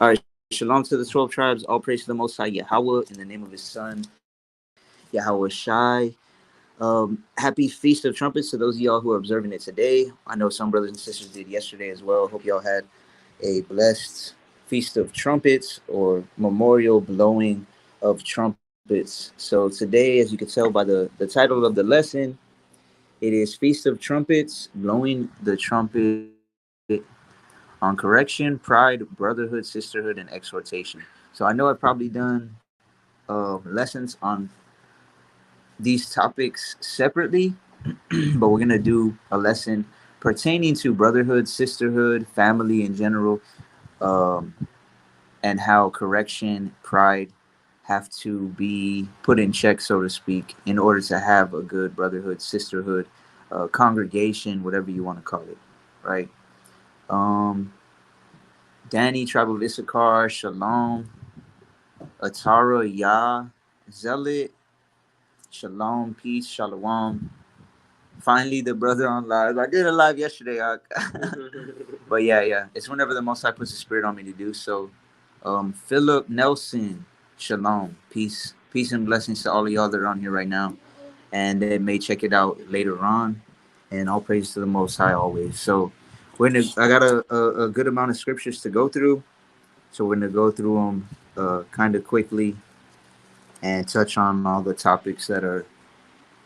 All right, shalom to the 12 tribes. All praise to the Most High Yahweh in the name of His Son, Yahweh Shai. Happy Feast of Trumpets to those of y'all who are observing it today. I know some brothers and sisters did yesterday as well. Hope y'all had a blessed Feast of Trumpets or memorial blowing of trumpets. So today, as you can tell by the title of the lesson, it is Feast of Trumpets, blowing the trumpet on correction, pride, brotherhood, sisterhood, and exhortation. So I know I've probably done lessons on these topics separately, but we're going to do a lesson pertaining to brotherhood, sisterhood, family in general, um, and how correction, pride have to be put in check, so to speak, in order to have a good brotherhood, sisterhood, congregation, whatever you want to call it, right? Um, Danny, Tribal of Issachar, Shalom, Atara, Yah, Zealot, Shalom, peace, Shalom. Finally, the brother on live. I did a live yesterday, but yeah, it's whenever the Most High puts the spirit on me to do so. Philip Nelson, Shalom, peace and blessings to all of y'all that are on here right now, and they may check it out later on. And all praise to the Most High always. So, I got a good amount of scriptures to go through, so we're gonna go through them kind of quickly and touch on all the topics that are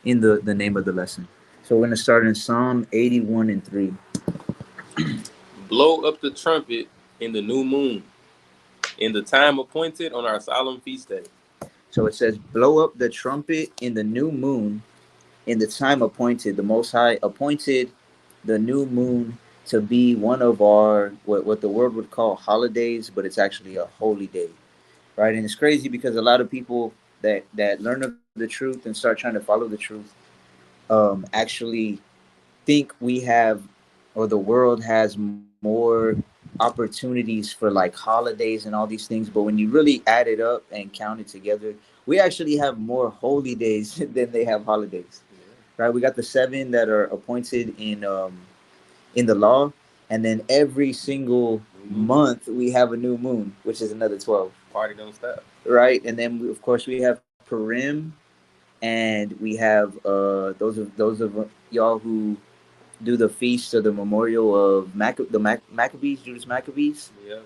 in the name of the lesson. So we're going to start in Psalm 81 and 3. Blow up the trumpet in the new moon, in the time appointed on our solemn feast day. So it says, blow up the trumpet in the new moon, in the time appointed. The Most High appointed the new moon to be one of our, what the world would call holidays, but it's actually a holy day, right? And it's crazy because a lot of people that learn of the truth and start trying to follow the truth actually think we have, or the world has more opportunities for like holidays and all these things, but when you really add it up and count it together, we actually have more holy days than they have holidays. Right? We got the 7 that are appointed in the law, and then every single month we have a new moon, which is another 12. Party don't stop. Right? And then of course we have Purim, and we have those of y'all who do the feast or the memorial of Maccabees, Judas Maccabees. Yeah,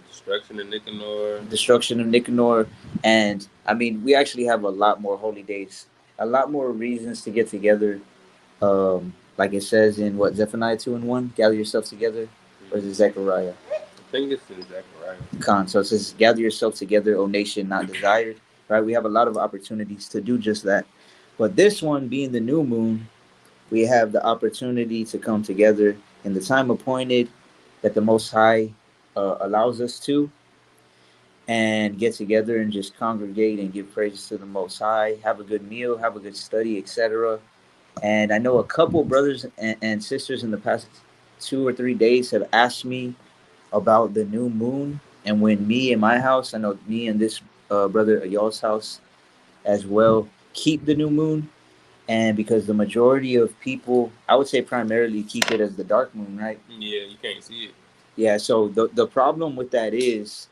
destruction of Nicanor. Destruction of Nicanor. And I mean, we actually have a lot more holy days, a lot more reasons to get together. Like it says in what, Zephaniah 2 and 1, gather yourselves together. Or is it Zechariah? I think it's in Zechariah. So it says, gather yourself together, O nation not desired. Right? We have a lot of opportunities to do just that. But this one being the new moon, we have the opportunity to come together in the time appointed that the Most High allows us to, and get together and just congregate and give praises to the Most High, have a good meal, have a good study, etc. And I know a couple brothers and sisters in the past 2 or 3 days have asked me about the new moon, and when me and my house, I know me and this brother at y'all's house as well, keep the new moon. And because the majority of people, I would say primarily keep it as the dark moon, right? Yeah, you can't see it. Yeah, so the problem with that is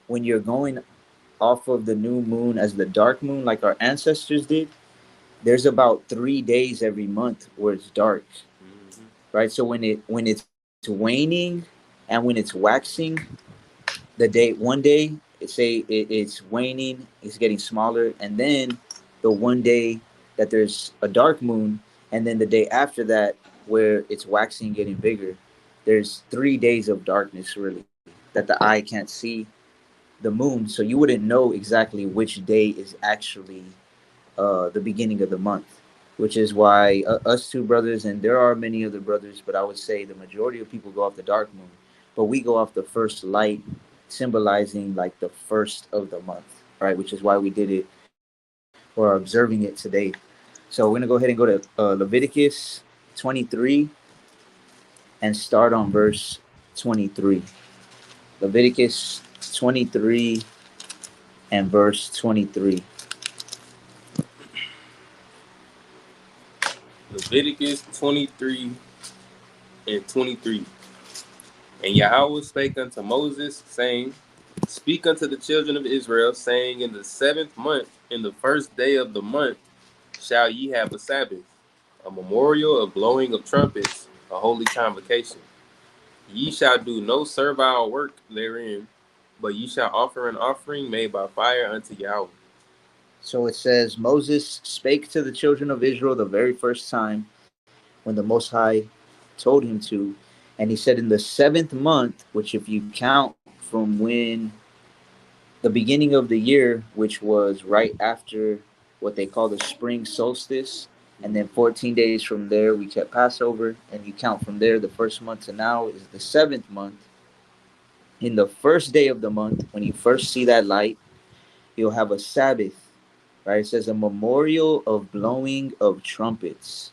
when you're going off of the new moon as the dark moon, like our ancestors did, there's about 3 days every month where it's dark, right? So when it's waning and when it's waxing, one day it's waning, it's getting smaller, and then the one day that there's a dark moon, and then the day after that where it's waxing, getting bigger, there's 3 days of darkness really that the eye can't see the moon, so you wouldn't know exactly which day is actually the beginning of the month, which is why us two brothers, and there are many other brothers, but I would say the majority of people go off the dark moon, but we go off the first light, symbolizing like the first of the month, right? Which is why we did it or are observing it today. So we're gonna go ahead and go to Leviticus 23 and start on verse 23. Leviticus 23 and verse 23. Leviticus 23 and 23. And Yahweh spake unto Moses, saying, Speak unto the children of Israel, saying, in the 7th month, in the 1st day of the month, shall ye have a Sabbath, a memorial of blowing of trumpets, a holy convocation. Ye shall do no servile work therein, but ye shall offer an offering made by fire unto Yahweh. So it says, Moses spake to the children of Israel the very first time when the Most High told him to. And he said, in the 7th month, which if you count from when the beginning of the year, which was right after what they call the spring solstice, and then 14 days from there, we kept Passover, and you count from there, the first month to now is the 7th month. In the first day of the month, when you first see that light, you'll have a Sabbath, right? It says a memorial of blowing of trumpets,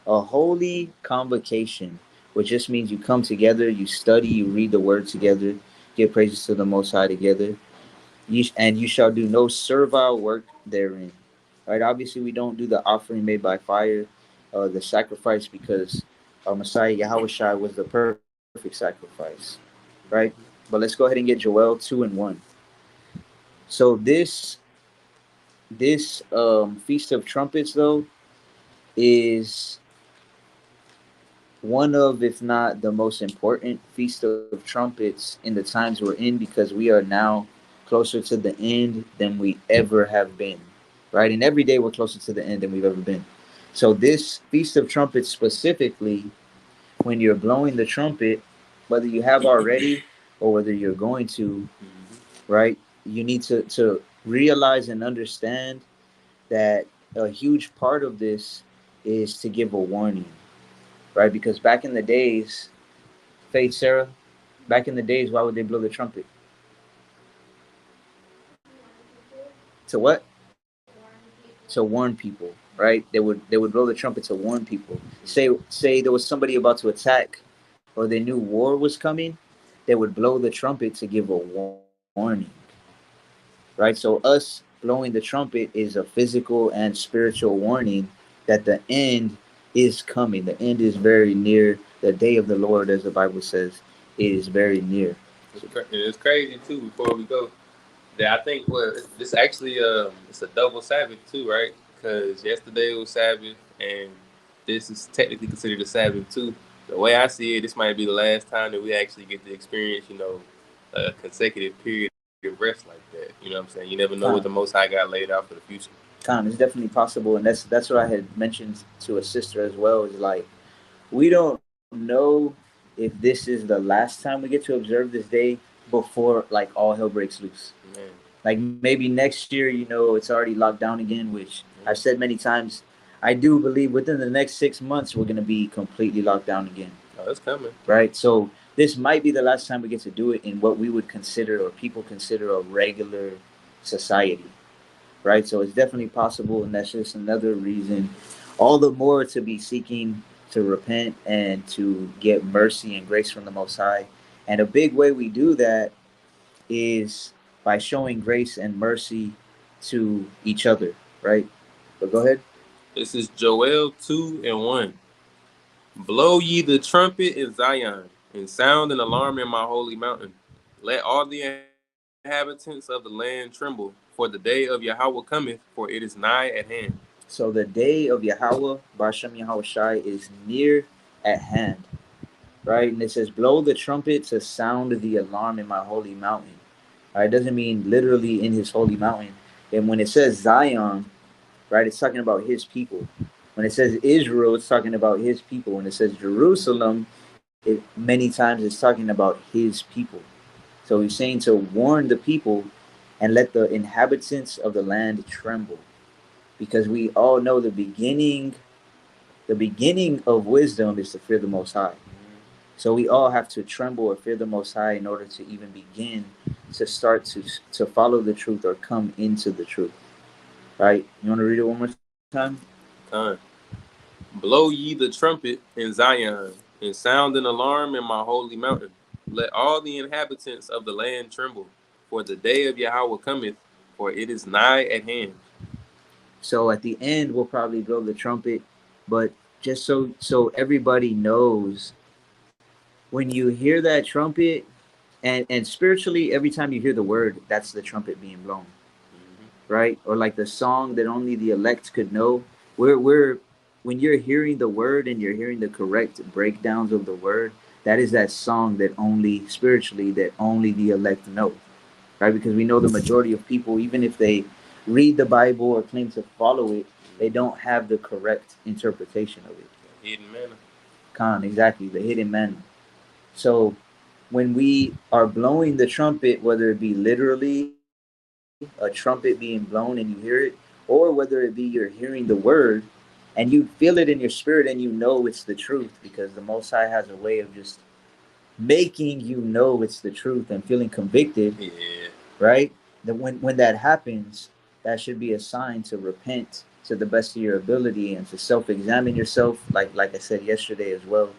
a holy convocation, which just means you come together, you study, you read the word together, give praises to the Most High together. And you shall do no servile work therein. Right? Obviously, we don't do the offering made by fire, the sacrifice, because our Messiah Yahweh Shai was the perfect sacrifice. Right? But let's go ahead and get Joel 2:1. So this Feast of Trumpets, though, is one of, if not the most important Feast of Trumpets in the times we're in, because we are now closer to the end than we ever have been, right? And every day we're closer to the end than we've ever been. So this Feast of Trumpets specifically, when you're blowing the trumpet, whether you have already or whether you're going to, right? You need to realize and understand that a huge part of this is to give a warning, right? Because back in the days, Faith Sarah, back in the days, why would they blow the trumpet? To what? To warn people, right? They would blow the trumpet to warn people. Say there was somebody about to attack, or they knew war was coming. They would blow the trumpet to give a warning, right? So us blowing the trumpet is a physical and spiritual warning that the end is coming. The end is very near. The day of the Lord, as the Bible says, is very near. It's crazy too. Before we go, that I think this actually it's a double Sabbath too, right? Because yesterday was Sabbath, and this is technically considered a Sabbath too. The way I see it, this might be the last time that we actually get to experience, a consecutive period of rest like that. You know what I'm saying? You never know what the Most High got laid out for the future. It's definitely possible, and that's what I had mentioned to a sister as well. Is like, we don't know if this is the last time we get to observe this day before like all hell breaks loose. Man. Like maybe next year, it's already locked down again, which I've said many times. I do believe within the next 6 months we're gonna be completely locked down again. Oh, it's coming. Right. So this might be the last time we get to do it in what we would consider, or people consider, a regular society. Right. So it's definitely possible, and that's just another reason, all the more, to be seeking to repent and to get mercy and grace from the Most High. And a big way we do that is by showing grace and mercy to each other, right? But go ahead. This is Joel 2:1. Blow ye the trumpet in Zion, and sound an alarm in my holy mountain. Let all the inhabitants of the land tremble, for the day of Yahweh cometh, for it is nigh at hand. So the day of Yahweh, Bashem Yahweh Shai, is near at hand, right? And it says, blow the trumpet to sound the alarm in my holy mountain. Right? It doesn't mean literally in his holy mountain. And when it says Zion, right, it's talking about his people. When it says Israel, it's talking about his people. When it says Jerusalem, many times it's talking about his people. So he's saying to warn the people and let the inhabitants of the land tremble. Because we all know the beginning of wisdom is to fear the Most High. So we all have to tremble or fear the Most High in order to even begin to start to follow the truth or come into the truth. Right? You want to read it one more time? Time. Blow ye the trumpet in Zion, and sound an alarm in my holy mountain. Let all the inhabitants of the land tremble, for the day of Yahweh cometh, for it is nigh at hand. So at the end, we'll probably blow the trumpet, but just so everybody knows, when you hear that trumpet, And spiritually, every time you hear the word, that's the trumpet being blown, right? Or like the song that only the elect could know. We're when you're hearing the word and you're hearing the correct breakdowns of the word, that is that song that only spiritually that only the elect know, right? Because we know the majority of people, even if they read the Bible or claim to follow it, they don't have the correct interpretation of it. Hidden manna. Exactly, the hidden manna. So when we are blowing the trumpet, whether it be literally a trumpet being blown and you hear it, or whether it be you're hearing the word and you feel it in your spirit and you know it's the truth, because the Most High has a way of just making you know it's the truth and feeling convicted, Yeah. right? That when that happens, that should be a sign to repent to the best of your ability and to self-examine yourself, like I said yesterday as well,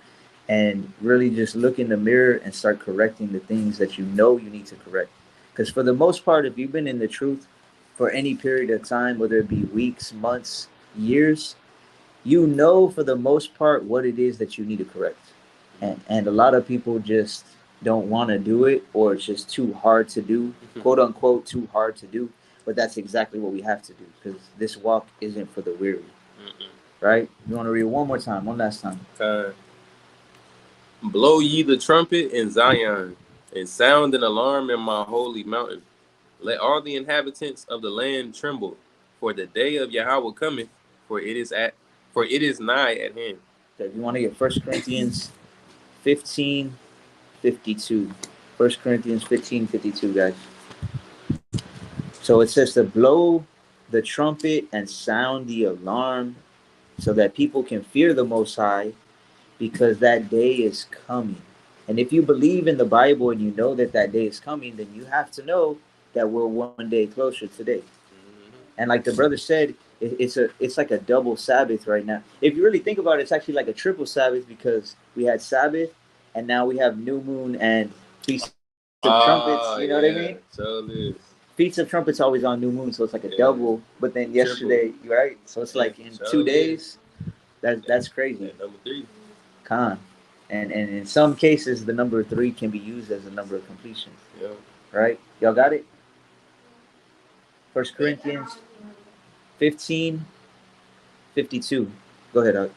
and really just look in the mirror and start correcting the things that you know you need to correct. Because for the most part, if you've been in the truth for any period of time, whether it be weeks, months, years, you know for the most part what it is that you need to correct. And a lot of people just don't want to do it, or it's just too hard to do, quote unquote too hard to do. But that's exactly what we have to do, because this walk isn't for the weary. Right? You want to read one more time, one last time. Blow ye the trumpet in Zion, and sound an alarm in my holy mountain. Let all the inhabitants of the land tremble, for the day of Yahweh cometh, for it is nigh at hand. Okay, if you want to get 1 Corinthians 15:52. 1 Corinthians 15:52, guys. So it says to blow the trumpet and sound the alarm so that people can fear the Most High, because that day is coming. And if you believe in the Bible and you know that that day is coming, then you have to know that we're one day closer today. And like the brother said, it's like a double Sabbath right now. If you really think about it, it's actually like a triple Sabbath, because we had Sabbath and now we have new moon and Feast of Trumpets. You know what I mean? So it is. Feast of Trumpets always on new moon, so it's like a double. But then yesterday, Triple. right? So it's like in 2 days. That's crazy. Number 3. Con. And in some cases, the number 3 can be used as a number of completion. Yeah. Right? Y'all got it? 1 Corinthians 15:52. Go ahead, Doug.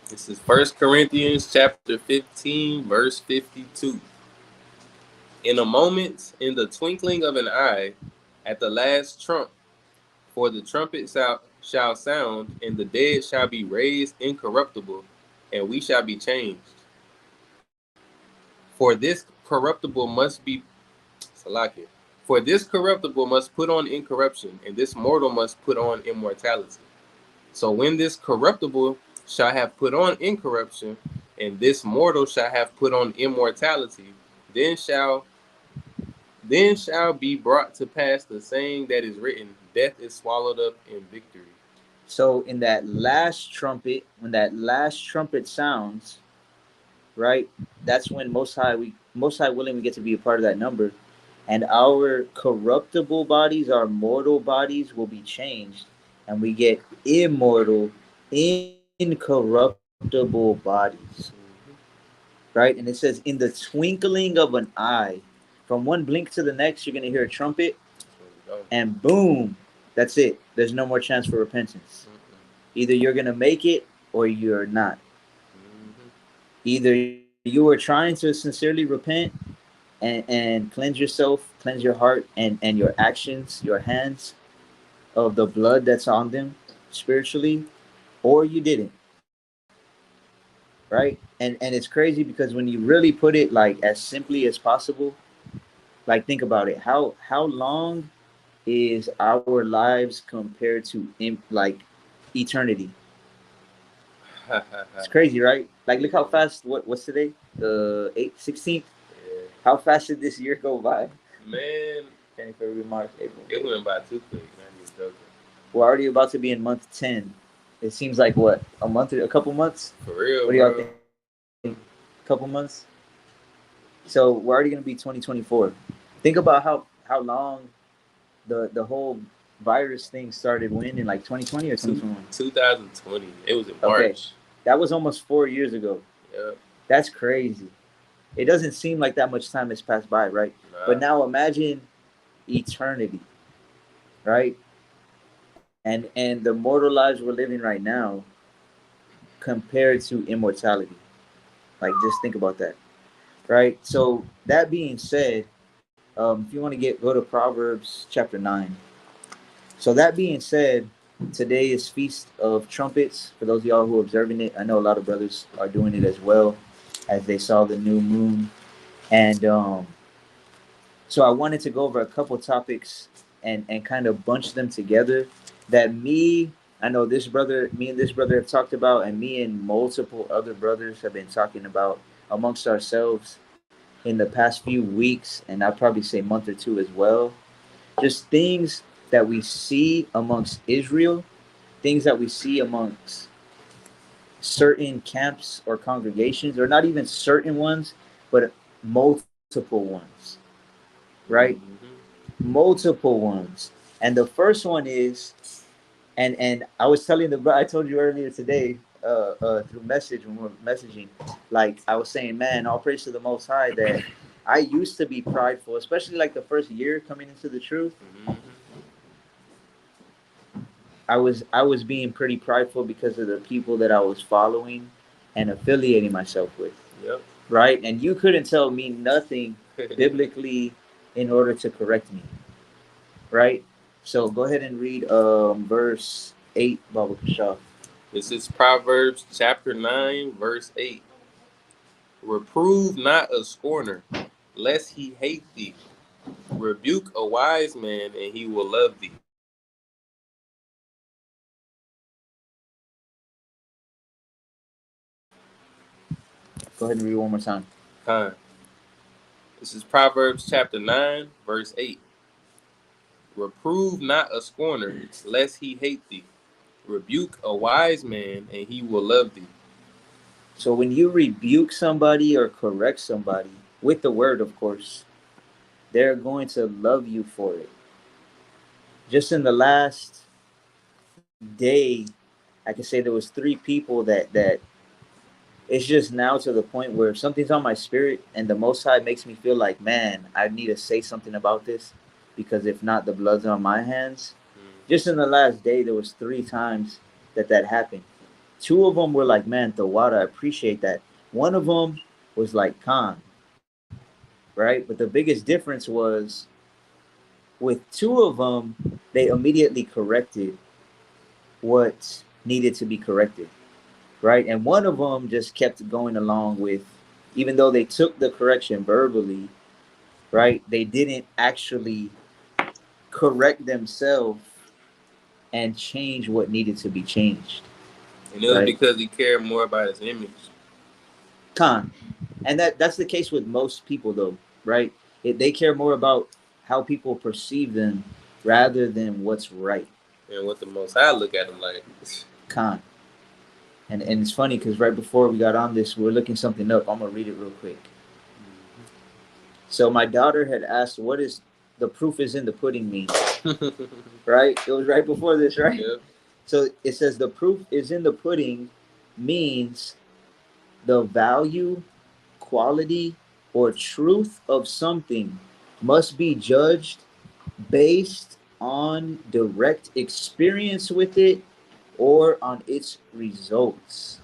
This is 1 Corinthians chapter 15, verse 52. In a moment, in the twinkling of an eye, at the last trump, for the trumpet shall sound, and the dead shall be raised incorruptible, and we shall be changed. For this corruptible must be Salakia. For this corruptible must put on incorruption, and this mortal must put on immortality. So when this corruptible shall have put on incorruption, and this mortal shall have put on immortality, then shall be brought to pass the saying that is written, death is swallowed up in victory. So in that last trumpet, when that last trumpet sounds, right? That's when most high willing we get to be a part of that number, and our corruptible bodies, our mortal bodies will be changed, and we get immortal, incorruptible bodies. Right? And it says in the twinkling of an eye, from one blink to the next, you're gonna hear a trumpet, and boom, that's it. There's no more chance for repentance. Either you're gonna make it or you're not. Either you are trying to sincerely repent and cleanse yourself, cleanse your heart and your actions, your hands of the blood that's on them spiritually, or you didn't. Right? And it's crazy because when you really put it like as simply as possible, like think about it. How long is our lives compared to like eternity? It's crazy, right? Like look how fast what's today? The 16th? How fast did this year go by? Man, January, February, March, April. It went by too quick, man. You're joking. We're already about to be in month 10. It seems like what? A couple months? For real, what do y'all think? A couple months? So we're already gonna be 2024. Think about how long the whole virus thing started when, in like 2020 or 2021? 2020. It was in March. Okay. That was almost 4 years ago. Yeah. That's crazy. It doesn't seem like that much time has passed by, right? But Nah. now imagine eternity, right? And the mortal lives we're living right now compared to immortality. Like, just think about that, right? So that being said, if you want to go to Proverbs chapter 9. So that being said, today is Feast of Trumpets. For those of y'all who are observing it, I know a lot of brothers are doing it as well, as they saw the new moon. And so I wanted to go over a couple topics and kind of bunch them together that I know me and this brother have talked about, and me and multiple other brothers have been talking about amongst ourselves in the past few weeks, and I'll probably say month or two as well. Just things that we see amongst Israel, things that we see amongst certain camps or congregations, or not even certain ones, but multiple ones, right? Multiple ones. And the first one is, and I told you earlier today, through message when we were messaging, like I was saying, man, all praise to the Most High that I used to be prideful, especially like the first year coming into the truth. I was being pretty prideful because of the people that I was following and affiliating myself with. Yep. Right? And you couldn't tell me nothing biblically in order to correct me. Right? So go ahead and read verse 8, Baba Kashaw. This is Proverbs chapter 9, verse 8. Reprove not a scorner, lest he hate thee. Rebuke a wise man, and he will love thee. Go ahead and read it one more time. This is Proverbs chapter 9, verse 8. Reprove not a scorner, lest he hate thee. Rebuke a wise man, and he will love thee. So when you rebuke somebody or correct somebody, with the word, of course, they're going to love you for it. Just in the last day, I can say there was 3 people that it's just now to the point where something's on my spirit, and the Most High makes me feel like, man, I need to say something about this, because if not, the blood's on my hands. Just in the last day, there was 3 times that happened. 2 of them were like, man, the water, I appreciate that. One of them was like, Khan, right? But the biggest difference was with 2 of them, they immediately corrected what needed to be corrected, right? And one of them just kept going along with, even though they took the correction verbally, right? They didn't actually correct themselves and change what needed to be changed. And it was Right? because he cared more about his image. Con. And that's the case with most people, though, right? They care more about how people perceive them rather than what's right. And what the Most High look at him like. Con. And it's funny because right before we got on this, we are looking something up. I'm gonna read it real quick. So my daughter had asked, "What is the proof is in the pudding mean?" Right? It was right before this, right? Yep. So it says the proof is in the pudding means the value, quality, or truth of something must be judged based on direct experience with it or on its results.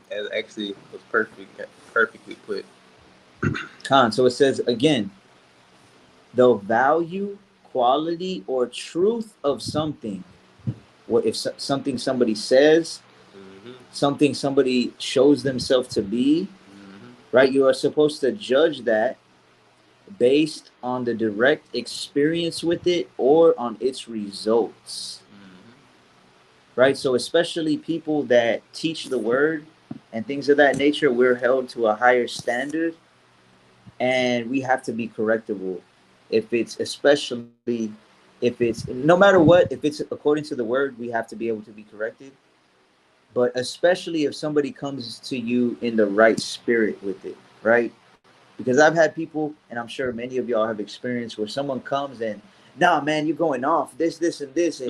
That actually was perfectly put. Con. So it says again, the value, quality, or truth of something. What if something somebody says, something somebody shows themselves to be, right? You are supposed to judge that based on the direct experience with it or on its results, right? So especially people that teach the word and things of that nature, we're held to a higher standard, and we have to be correctable. If it's especially if it's no matter what, if it's according to the word, we have to be able to be corrected. But especially if somebody comes to you in the right spirit with it, right? Because I've had people, and I'm sure many of y'all have experienced, where someone comes and, nah, man, you're going off this, and this,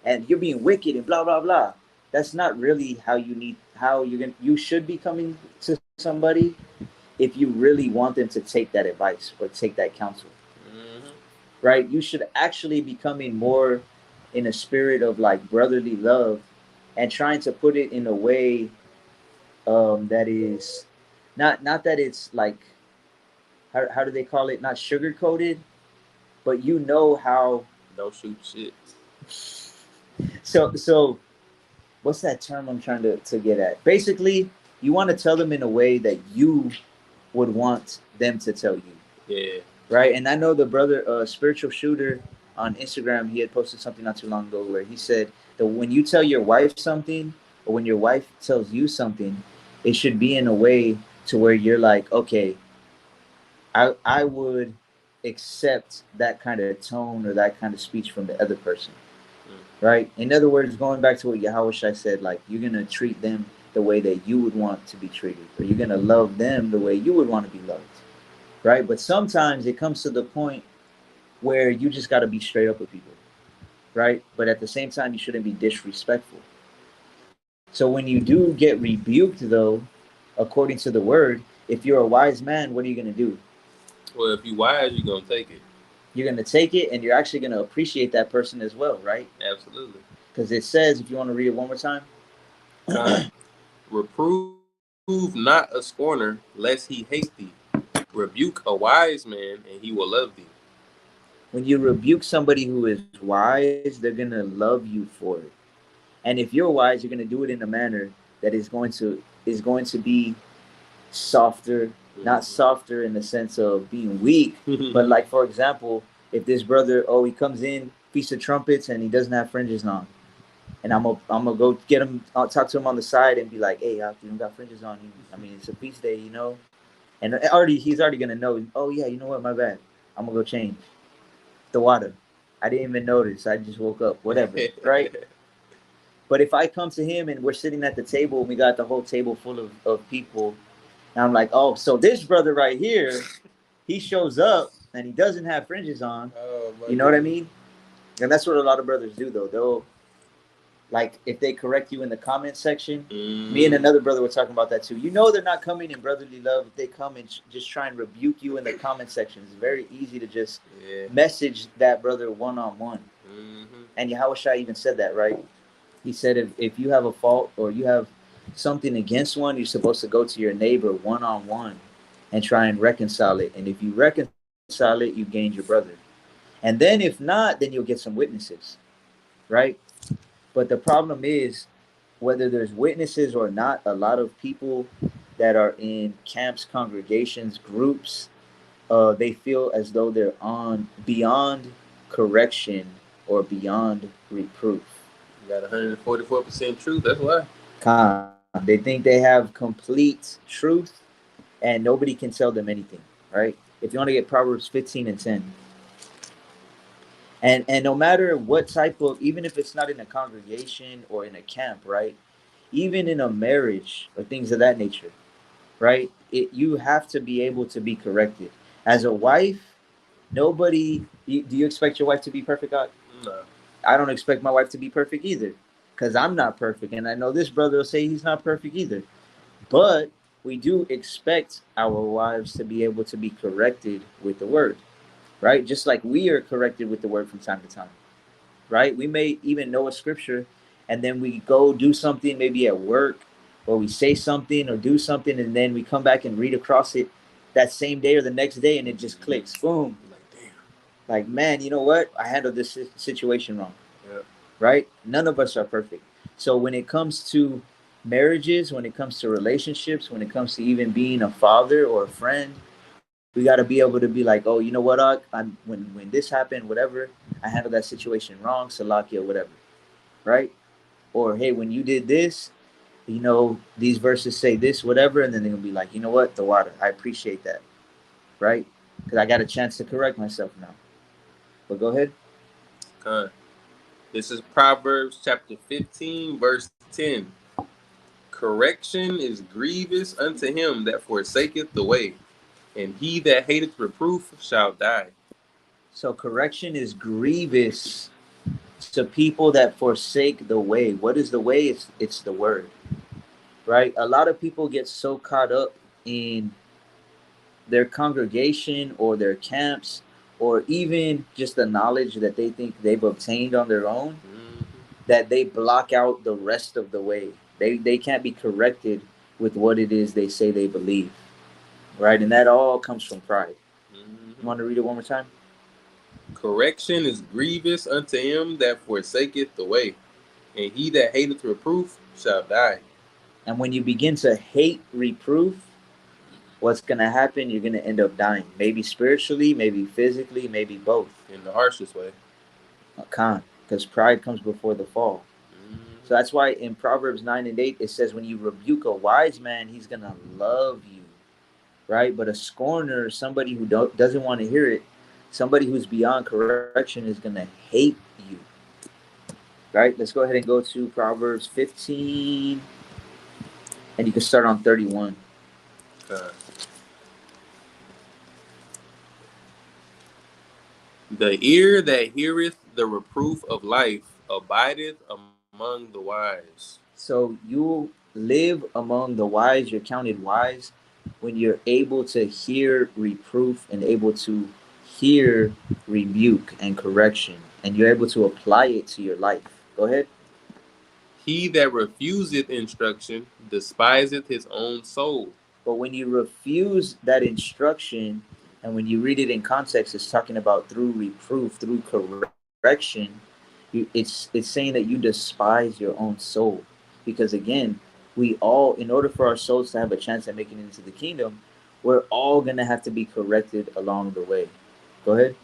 and you're being wicked and blah blah blah. That's not really how you should be coming to somebody. if you really want them to take that advice or take that counsel. Mm-hmm. Right? You should actually be coming more in a spirit of like brotherly love and trying to put it in a way that is not that it's like how do they call it, not sugar coated, but you know how. Don't shoot shit. So what's that term I'm trying to get at? Basically, you want to tell them in a way that you would want them to tell you. Yeah. Right? And I know the brother, spiritual shooter on Instagram, he had posted something not too long ago where he said that when you tell your wife something, or when your wife tells you something, it should be in a way to where you're like, okay, I would accept that kind of tone or that kind of speech from the other person. Right? In other words, going back to what Yahushua said, like you're gonna treat them the way that you would want to be treated, or you're gonna love them the way you would want to be loved. Right? But sometimes it comes to the point where you just got to be straight up with people, right? But at the same time, you shouldn't be disrespectful. So when you do get rebuked, though, according to the word, if you're a wise man, what are you going to do? Well, if you wise, you're gonna take it. You're going to take it, and you're actually going to appreciate that person as well, right? Absolutely. Because it says, if you want to read it one more time, Reprove not a scorner, lest he hate thee. Rebuke a wise man, and he will love thee. when you rebuke somebody who is wise, they're going to love you for it. And if you're wise, you're going to do it in a manner that is going to be softer, not softer in the sense of being weak, but like for example, if this brother, he comes in Feast of Trumpets and he doesn't have fringes on, and I'm gonna go get him, I'll talk to him on the side and be like, hey, you don't got fringes on. I mean, it's a feast day, and he's already gonna know. Oh yeah, you know what? My bad. I'm gonna go change the water. I didn't even notice. I just woke up. Whatever, right? But if I come to him and we're sitting at the table and we got the whole table full of people, and I'm like, oh, so this brother right here, he shows up and he doesn't have fringes on. Oh, You know what I mean? And that's what a lot of brothers do, though. They'll, like, if they correct you in the comment section, me and another brother were talking about that too. You know, they're not coming in brotherly love. If they come and just try and rebuke you in the comment section, it's very easy to just message that brother one on one. And Yahushua even said that, right? He said, if you have a fault or you have something against one, you're supposed to go to your neighbor one on one and try and reconcile it. And if you reconcile it, you gained your brother. And then if not, then you'll get some witnesses, right? But the problem is, whether there's witnesses or not, a lot of people that are in camps, congregations, groups, they feel as though they're on beyond correction or beyond reproof. You got 144% truth. That's why. They think they have complete truth and nobody can tell them anything, right? If you want to get Proverbs 15 and 10. And no matter what type of, even if it's not in a congregation or in a camp, right? Even in a marriage or things of that nature, right? You have to be able to be corrected. As a wife, do you expect your wife to be perfect, God? No. I don't expect my wife to be perfect either, because I'm not perfect. And I know this brother will say he's not perfect either. But we do expect our wives to be able to be corrected with the word, right? Just like we are corrected with the word from time to time, right? We may even know a scripture and then we go do something maybe at work, or we say something or do something, and then we come back and read across it that same day or the next day and it just clicks. Boom. Like, damn. Like, man, you know what? I handled this situation wrong. Yeah. Right? None of us are perfect. So when it comes to marriages, when it comes to relationships, when it comes to even being a father or a friend, we got to be able to be like, oh, you know what, when this happened, whatever, I handled that situation wrong, Salakia, whatever, right? Or hey, when you did this, these verses say this, whatever, and then they're gonna be like, you know what, the water, I appreciate that, right? Because I got a chance to correct myself now. But go ahead. This is Proverbs chapter 15, verse 10. Correction is grievous unto him that forsaketh the way, and he that hateth reproof shall die. So correction is grievous to people that forsake the way. What is the way? It's the word, right? A lot of people get so caught up in their congregation or their camps, or even just the knowledge that they think they've obtained on their own, that they block out the rest of the way. They can't be corrected with what it is they say they believe, right? And that all comes from pride. You want to read it one more time? Correction is grievous unto him that forsaketh the way, and he that hateth reproof shall die. And when you begin to hate reproof, what's going to happen? You're going to end up dying. Maybe spiritually, maybe physically, maybe both. In the harshest way. Because pride comes before the fall. So that's why in Proverbs 9 and 8, it says, when you rebuke a wise man, he's going to love you, right? But a scorner, somebody who doesn't want to hear it, somebody who's beyond correction is going to hate you, right? Let's go ahead and go to Proverbs 15, and you can start on 31. The ear that heareth the reproof of life abideth among the wise. So you live among the wise, you're counted wise when you're able to hear reproof and able to hear rebuke and correction, and you're able to apply it to your life. Go ahead. He that refuseth instruction despiseth his own soul. But when you refuse that instruction, and when you read it in context, it's talking about through reproof, through correction, it's saying that you despise your own soul. Because again, we all, in order for our souls to have a chance at making it into the kingdom, we're all going to have to be corrected along the way. Go ahead.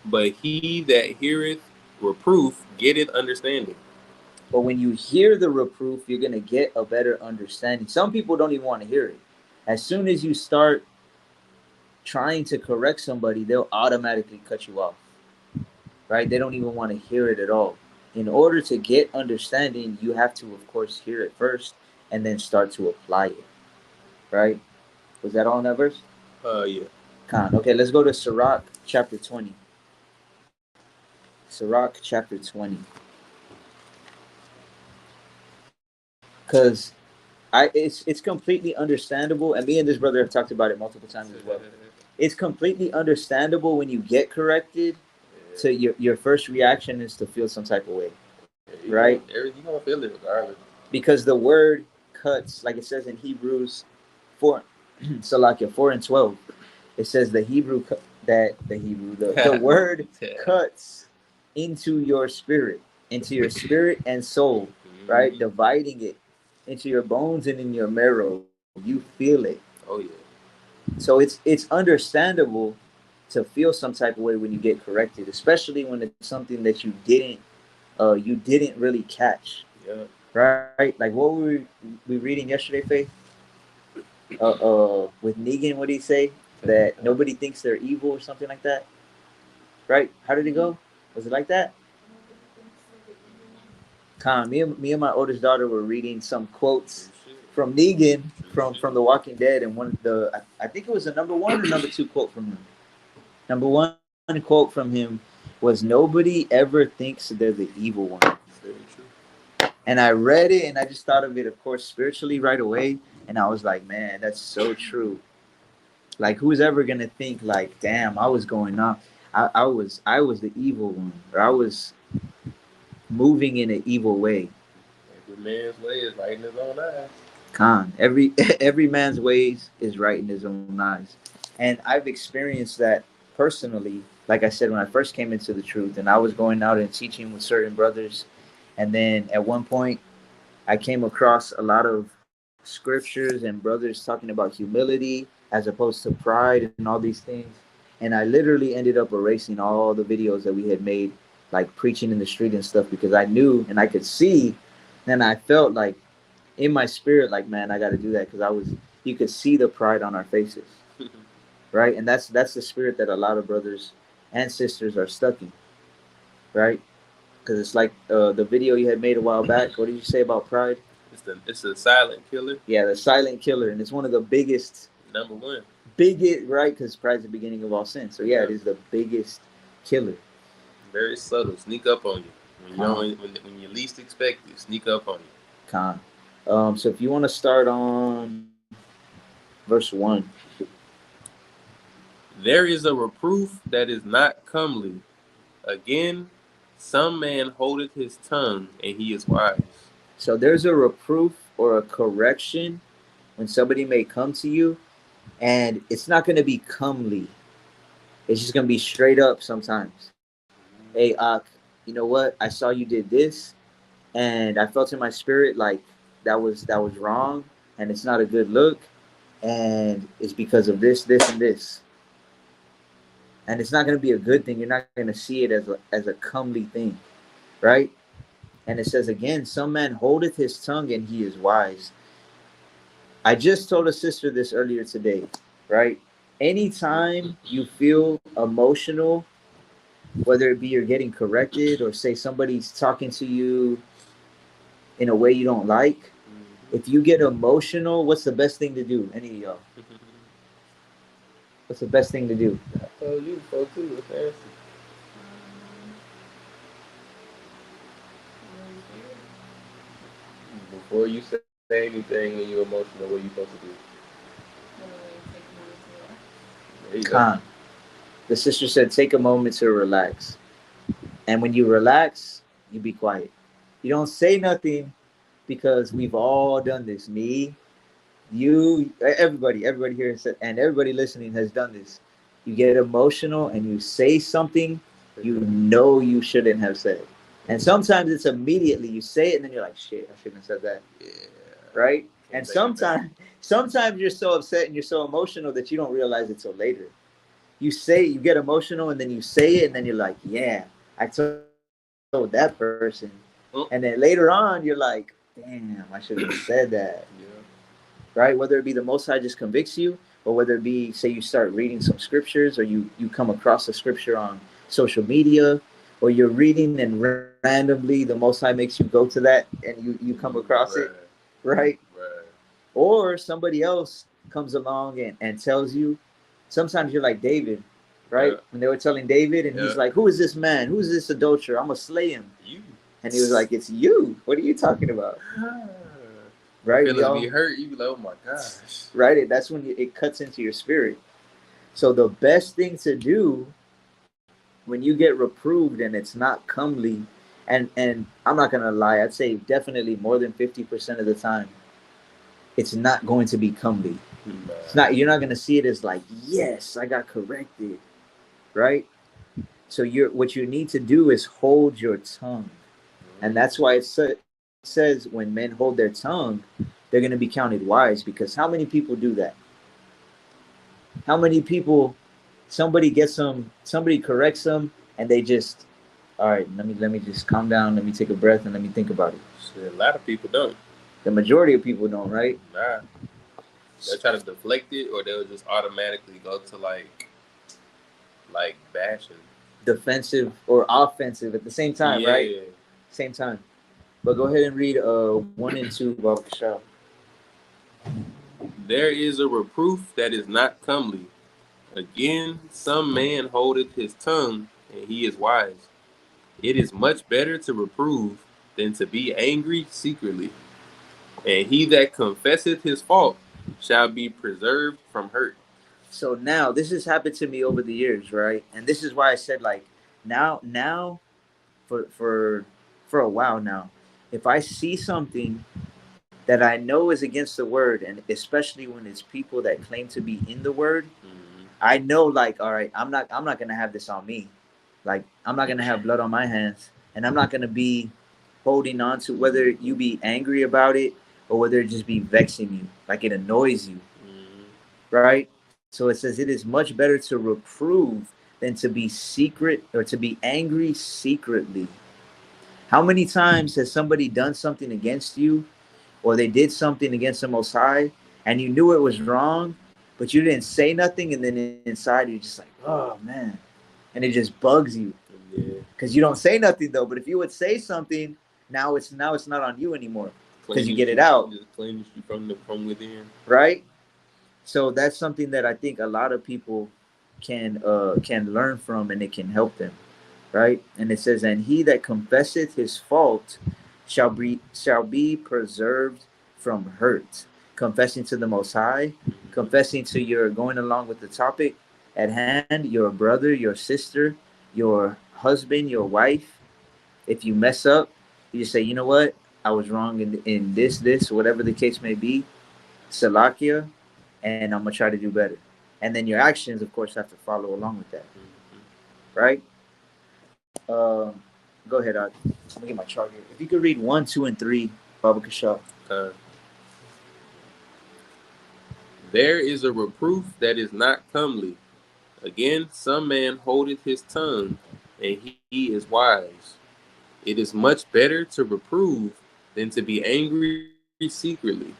But he that heareth reproof getteth understanding. But when you hear the reproof, you're going to get a better understanding. Some people don't even want to hear it. As soon as you start trying to correct somebody, they'll automatically cut you off, right? They don't even want to hear it at all. In order to get understanding, you have to, of course, hear it first and then start to apply it, right? Was that all in that verse? Yeah. Okay, let's go to Sirach chapter 20. Sirach chapter 20. Because it's completely understandable, and me and this brother have talked about it multiple times as well. It's completely understandable when you get corrected, to your first reaction is to feel some type of way, right? You're gonna feel it regardless. Because the word cuts, like it says in Hebrews 4, Salakia 4 and 12. It says the word cuts into your spirit and soul, right? Dividing it into your bones and in your marrow. You feel it. Oh yeah. So it's understandable to feel some type of way when you get corrected, especially when it's something that you didn't really catch. Yeah. Right? Like what were we reading yesterday, Faith? With Negan, what did he say? That nobody thinks they're evil or something like that. Right? How did it go? Was it like that? Me and my oldest daughter were reading some quotes from Negan from The Walking Dead, and I think it was the number 1 or number 2 quote from him. Number 1 quote from him was, "Nobody ever thinks they're the evil one." And I read it and I just thought of it, of course, spiritually right away, and I was like, man, that's so true. Like, who's ever gonna think like, damn, I was going off, I was the evil one, or I was moving in an evil way. Every man's way is right in his own eyes. Every man's ways is right in his own eyes. And I've experienced that personally. Like I said, when I first came into the truth and I was going out and teaching with certain brothers, and then at one point I came across a lot of scriptures and brothers talking about humility as opposed to pride and all these things. And I literally ended up erasing all the videos that we had made, like preaching in the street and stuff, because I knew and I could see, and I felt like in my spirit, like, man, I got to do that, because you could see the pride on our faces, right? And that's the spirit that a lot of brothers and sisters are stuck in, right? Because it's like the video you had made a while back. What did you say about pride? It's a silent killer. Yeah, the silent killer, and it's one of the biggest. Number 1. Biggest, right? Because pride's the beginning of all sin. So yeah, it is the biggest killer. Very subtle. Sneak up on you when you least expect it. Sneak up on you. So if you want to start on verse 1. There is a reproof that is not comely. Again, some man holdeth his tongue, and he is wise. So there's a reproof or a correction when somebody may come to you, and it's not going to be comely. It's just going to be straight up sometimes. Hey, you know what? I saw you did this, and I felt in my spirit like that was wrong, and it's not a good look, and it's because of this, this, and this. And it's not going to be a good thing. You're not going to see it as a comely thing, right? And it says again, some man holdeth his tongue and he is wise. I just told a sister this earlier today, right? Anytime you feel emotional, whether it be you're getting corrected or say somebody's talking to you in a way you don't like, if you get emotional, what's the best thing to do? Any of y'all? What's the best thing to do? I told you before too. What's the answer? Before you say anything when you're emotional, what are you supposed to do? There you go. Calm. The sister said, take a moment to relax. And when you relax, you be quiet. You don't say nothing because we've all done this. Me, you, everybody here and everybody listening has done this. You get emotional and you say something you know you shouldn't have said. And sometimes it's immediately you say it and then you're like, shit, I shouldn't have said that. Yeah. Right? And sometimes you're so upset and you're so emotional that you don't realize it till later. You get emotional and then you say it and then you're like, yeah, I told that person. And then later on you're like, damn, I should have said that. Yeah. Right? Whether it be the Most High just convicts you, or whether it be, say, you start reading some scriptures, or you come across a scripture on social media, or you're reading and randomly the Most High makes you go to that and you come across it, right? Right. Or somebody else comes along and tells you. Sometimes you're like David, right? Yeah. When they were telling David, and he's like, who is this man? Who is this adulterer? I'm going to slay him. You. And he was like, it's you. What are you talking about? Right? Feeling be hurt, you be like, oh my gosh. Right? That's when it cuts into your spirit. So the best thing to do when you get reproved and it's not comely, and I'm not going to lie, I'd say definitely more than 50% of the time, it's not going to be comely. It's not. You're not going to see it as like, yes, I got corrected, right? So what you need to do is hold your tongue, and that's why it says when men hold their tongue, they're going to be counted wise. Because how many people do that? How many people? Somebody corrects them, and they just, all right, let me just calm down, let me take a breath, and let me think about it. Shit, a lot of people don't. The majority of people don't, right? Nah. They'll try to deflect it, or they'll just automatically go to like bashing, defensive or offensive at the same time, right? Yeah. Same time. But go ahead and read 1 and 2 about the show. There is a reproof that is not comely. Again, some man holdeth his tongue, and he is wise. It is much better to reprove than to be angry secretly. And he that confesseth his fault shall be preserved from hurt. So now this has happened to me over the years, right? And this is why I said, like, now for a while now, if I see something that I know is against the word, and especially when it's people that claim to be in the word, I know, like, all right, I'm not gonna have this on me. Like, I'm not gonna have blood on my hands, and I'm not gonna be holding on to, whether you be angry about it or whether it just be vexing you, like it annoys you, right? So it says it is much better to reprove than to be secret or to be angry secretly. How many times has somebody done something against you, or they did something against the Most High, and you knew it was wrong, but you didn't say nothing, and then inside you're just like, oh man, and it just bugs you because you don't say nothing though. But if you would say something, now it's not on you anymore because you get it out. Just cleanses you from within, right? So that's something that I think a lot of people can learn from, and it can help them, right? And it says, and he that confesseth his fault shall be preserved from hurt. Confessing to the Most High, confessing to your, going along with the topic, at hand, your brother, your sister, your husband, your wife. If you mess up, you just say, you know what? I was wrong in this, whatever the case may be. Salakia, and I'm gonna try to do better. And then your actions, of course, have to follow along with that, right? Um, Go ahead, I'm gonna get my chart here. If you could read 1, 2, and 3, Baba Kashaw. Uh, there is a reproof that is not comely. Again, some man holdeth his tongue, and he is wise. It is much better to reprove than to be angry secretly.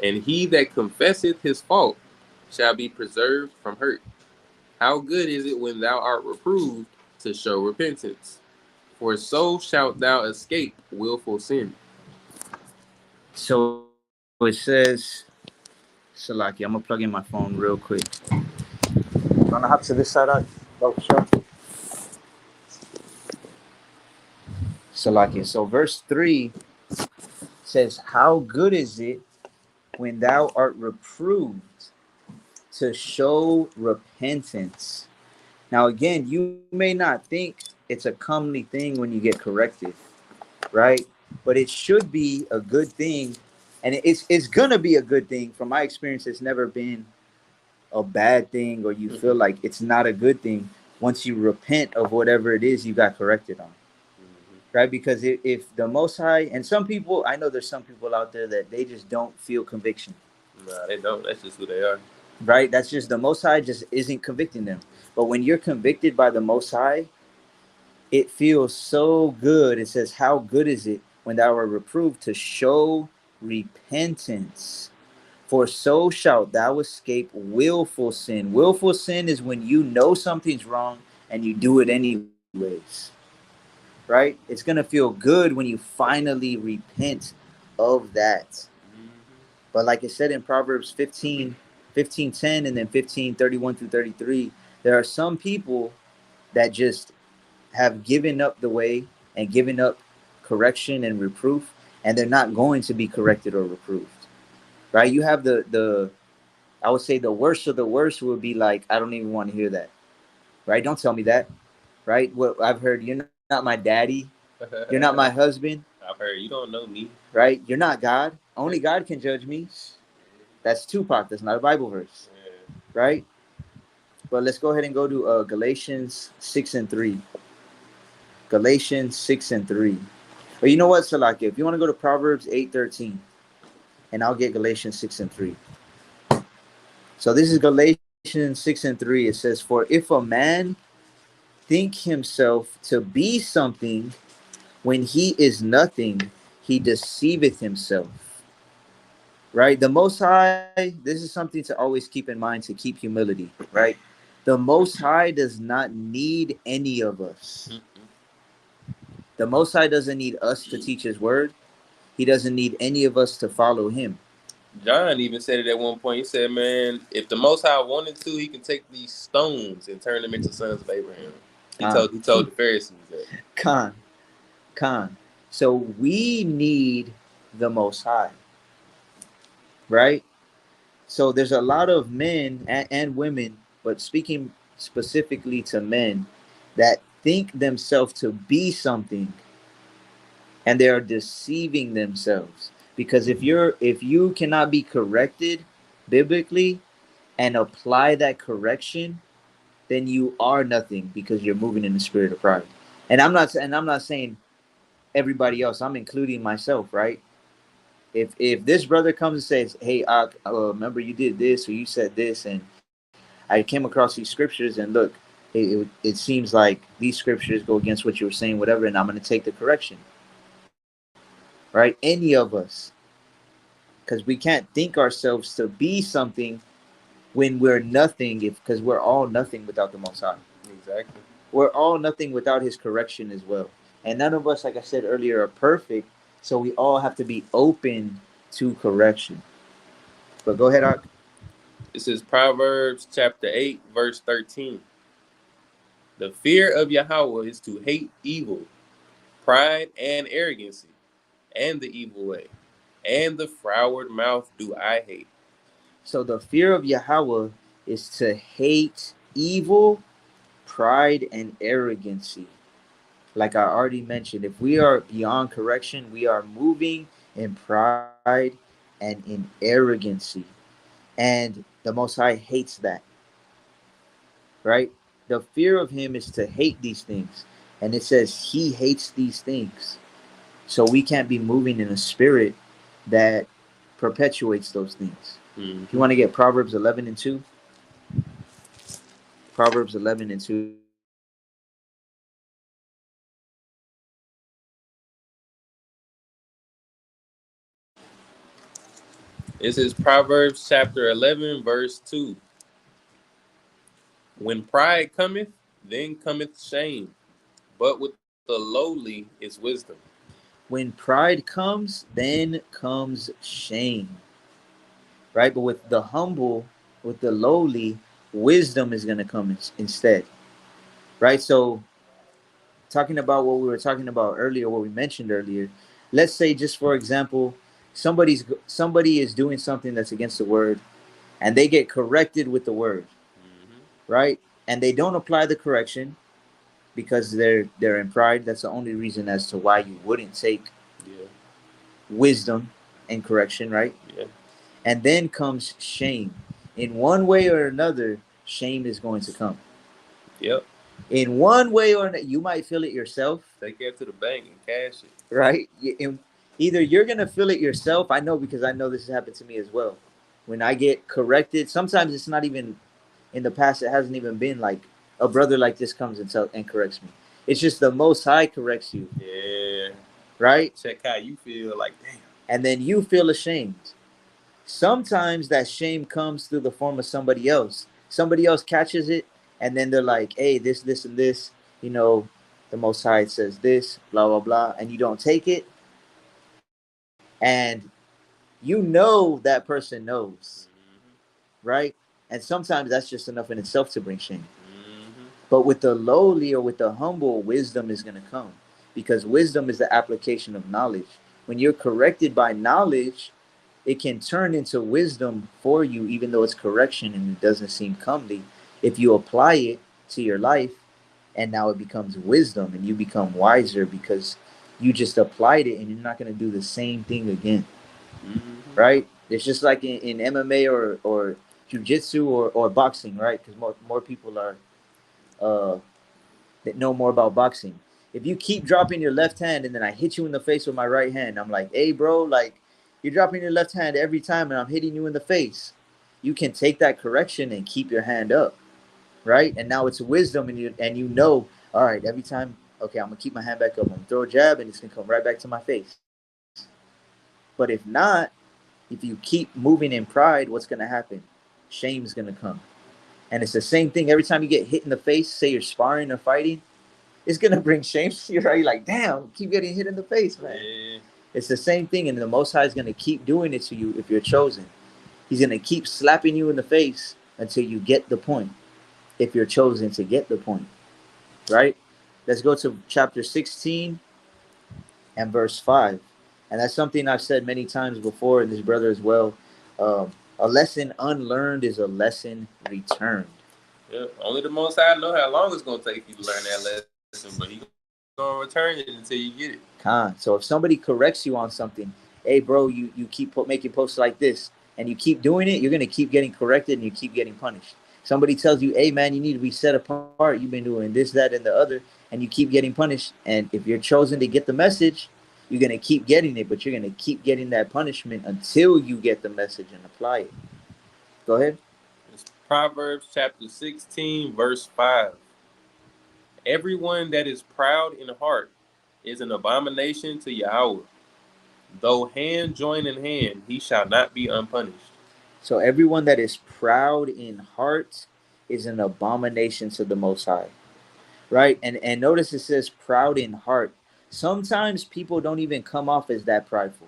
And he that confesseth his fault shall be preserved from hurt. How good is it when thou art reproved to show repentance? For so shalt thou escape willful sin. So it says, Salaki, I'm gonna plug in my phone real quick. Gonna hop to this side out. Baba Kashaw. Salaki. So verse 3 says, how good is it when thou art reproved to show repentance. Now, again, you may not think it's a comely thing when you get corrected, right? But it should be a good thing. And it's going to be a good thing. From my experience, it's never been a bad thing or you feel like it's not a good thing once you repent of whatever it is you got corrected on. Right? Because if the Most High, and some people, I know there's some people out there that they just don't feel conviction. Nah, they don't. That's just who they are. Right? That's just the Most High just isn't convicting them. But when you're convicted by the Most High, it feels so good. It says, how good is it when thou art reproved to show repentance? For so shalt thou escape willful sin. Willful sin is when you know something's wrong and you do it anyways. Right? It's going to feel good when you finally repent of that. But like it said in Proverbs 15:10, and then 15:31 through 33, there are some people that just have given up the way and given up correction and reproof, and they're not going to be corrected or reproved. Right? You have the I would say the worst of the worst would be like, I don't even want to hear that. Right? Don't tell me that. Right? What I've heard, you're not my daddy. You're not my husband. I've heard you don't know me. Right? You're not God. Only God can judge me. That's Tupac. That's not a Bible verse. Yeah. Right? But let's go ahead and go to Galatians 6 and 3. Galatians 6 and 3. But you know what, Salaki? If you want to go to Proverbs 8:13, and I'll get Galatians 6 and 3. So this is Galatians 6 and 3. It says, for if a man think himself to be something when he is nothing, he deceiveth himself. Right? The Most High, this is something to always keep in mind to keep humility, right? The Most High does not need any of us. The Most High doesn't need us to teach His word. He doesn't need any of us to follow Him. John even said it at one point. He said, man, if the Most High wanted to, he can take these stones and turn them into sons of Abraham. He told the Pharisees that. Khan. So we need the Most High, right? So there's a lot of men and women, but speaking specifically to men, that think themselves to be something, and they are deceiving themselves. Because if you cannot be corrected biblically and apply that correction, then you are nothing because you're moving in the spirit of pride. And I'm not saying everybody else. I'm including myself, right? If this brother comes and says, "Hey, remember you did this or you said this, and I came across these scriptures, and look, it seems like these scriptures go against what you were saying, whatever, and I'm going to take the correction." Right? Any of us, because we can't think ourselves to be something when we're nothing, because we're all nothing without the Most High. Exactly. We're all nothing without His correction as well. And none of us, like I said earlier, are perfect. So we all have to be open to correction. But go ahead, Ak. This is Proverbs chapter 8, verse 13. The fear of Yahweh is to hate evil, pride and arrogancy, and the evil way, and the froward mouth do I hate. So the fear of Yahweh is to hate evil, pride, and arrogancy. Like I already mentioned, if we are beyond correction, we are moving in pride and in arrogancy. And the Most High hates that, right? The fear of Him is to hate these things. And it says He hates these things. So we can't be moving in a spirit that perpetuates those things. If you want to get Proverbs 11 and 2, Proverbs 11 and 2. This is Proverbs chapter 11, verse 2. When pride cometh, then cometh shame, but with the lowly is wisdom. When pride comes, then comes shame, right? But with the humble, with the lowly, wisdom is going to come instead, right? So, talking about what we were talking about earlier, what we mentioned earlier, let's say, just for example, somebody is doing something that's against the word, and they get corrected with the word, right? And they don't apply the correction because they're in pride. That's the only reason as to why you wouldn't take wisdom and correction, right? Yeah. And then comes shame. In one way or another, shame is going to come. Yep. In one way or another, you might feel it yourself. Take it to the bank and cash it. Right? Either you're going to feel it yourself. I know because I know this has happened to me as well. When I get corrected, sometimes it's not even in the past, it hasn't even been like a brother like this comes and corrects me. It's just the Most High corrects you. Yeah. Right? Check how you feel, like, damn. And then you feel ashamed. Sometimes that shame comes through the form of somebody else. Somebody else catches it, and then they're like, hey, this, and this, you know, the Most High says this, blah, blah, blah, and you don't take it. And you know that person knows, right? And sometimes that's just enough in itself to bring shame. But with the lowly or with the humble, wisdom is going to come, because wisdom is the application of knowledge. When you're corrected by knowledge, it can turn into wisdom for you, even though it's correction and it doesn't seem comely. If you apply it to your life, and now it becomes wisdom, and you become wiser because you just applied it, and you're not going to do the same thing again. Right? It's just like in MMA or jiu-jitsu or boxing, right? Because more people are that know more about boxing. If you keep dropping your left hand and then I hit you in the face with my right hand, I'm like, hey, bro, like, you're dropping your left hand every time and I'm hitting you in the face. You can take that correction and keep your hand up, right? And now it's wisdom, and you know, all right, every time, okay, I'm gonna keep my hand back up. I'm gonna throw a jab and it's gonna come right back to my face. But if not, if you keep moving in pride, what's gonna happen? Shame's gonna come. And it's the same thing every time you get hit in the face, say you're sparring or fighting, it's gonna bring shame to you, right? You're like, damn, keep getting hit in the face, man. Yeah. It's the same thing, and the Most High is gonna keep doing it to you if you're chosen. He's gonna keep slapping you in the face until you get the point. If you're chosen to get the point, right? Let's go to chapter 16 and verse 5. And that's something I've said many times before, and this brother as well. A lesson unlearned is a lesson returned. Yeah, only the Most High know how long it's gonna take you to learn that lesson, but He gonna return it until you get it. So if somebody corrects you on something, hey, bro, you keep making posts like this, and you keep doing it, you're gonna keep getting corrected, and you keep getting punished. Somebody tells you, hey, man, you need to be set apart. You've been doing this, that, and the other, and you keep getting punished. And if you're chosen to get the message, you're gonna keep getting it, but you're gonna keep getting that punishment until you get the message and apply it. Go ahead. It's Proverbs chapter 16, verse 5. Everyone that is proud in heart is an abomination to Yahweh. Though hand join in hand, he shall not be unpunished. So everyone that is proud in heart is an abomination to the Most High, right? And notice it says proud in heart. Sometimes people don't even come off as that prideful.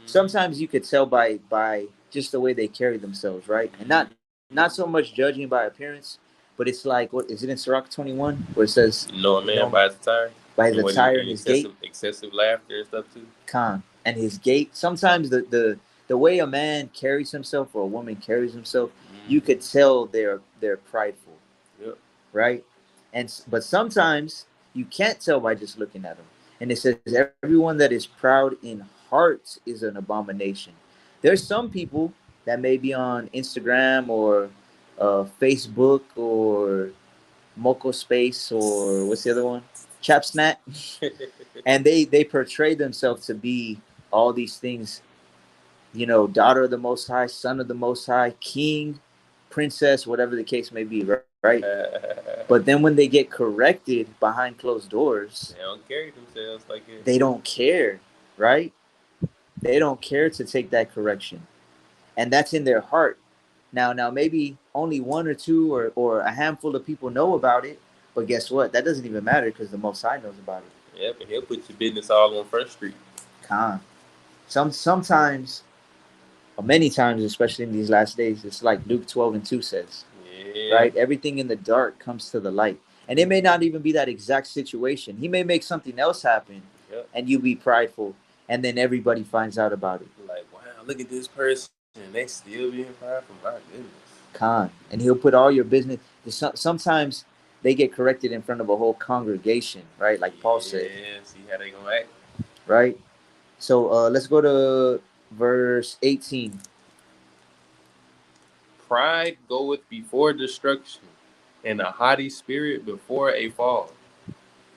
Sometimes you could tell by just the way they carry themselves, right? And not so much judging by appearance, but it's like, what is it in Sirach 21 where it says, know a man by his attire, by his attire and his gait, excessive laughter and stuff too. And his gait. Sometimes the way a man carries himself or a woman carries himself, you could tell they're prideful. Yep. right? But sometimes you can't tell by just looking at them. And it says everyone that is proud in heart is an abomination. There's some people that may be on Instagram or Facebook or Moco Space or what's the other one? Chapsnat. And they portray themselves to be all these things, you know, daughter of the Most High, son of the Most High, king, princess, whatever the case may be, right? But then when they get corrected behind closed doors, They don't carry themselves like it. they don't care, right? They don't care to take that correction. And that's in their heart. Now maybe only one or two or a handful of people know about it, but guess what? That doesn't even matter because the Most High knows about it. Yep, and he'll put your business all on Front Street. Con. Sometimes, or many times, especially in these last days, it's like Luke 12:2 says, Yeah. right? Everything in the dark comes to the light. And it may not even be that exact situation. He may make something else happen, Yep. and you be prideful, and then everybody finds out about it. Like, wow, look at this person. They still being prideful. My goodness. Con. And he'll put all your business. Sometimes they get corrected in front of a whole congregation, right? Like Paul said. Yeah, see how they gonna act. Right? So let's go to verse 18. Pride goeth before destruction, and a haughty spirit before a fall.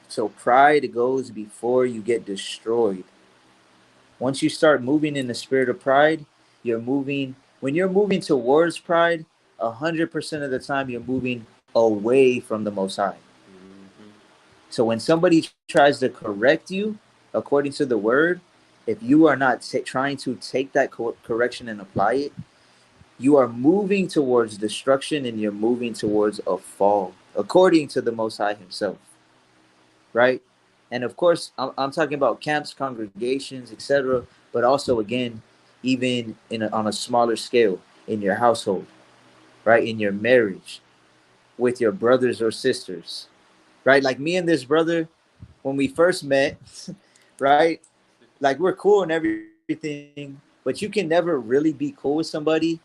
So pride goes before you get destroyed. Once you start moving in the spirit of pride, when you're moving towards pride, 100% of the time you're moving away from the Most High. Mm-hmm. So when somebody tries to correct you according to the word, if you are not trying to take that correction and apply it, you are moving towards destruction and you're moving towards a fall according to the Most High himself, right? And of course, I'm talking about camps, congregations, etc., but also again, even on a smaller scale in your household, right? In your marriage, with your brothers or sisters, right? Like me and this brother, when we first met, right? Like we're cool and everything, but you can never really be cool with somebody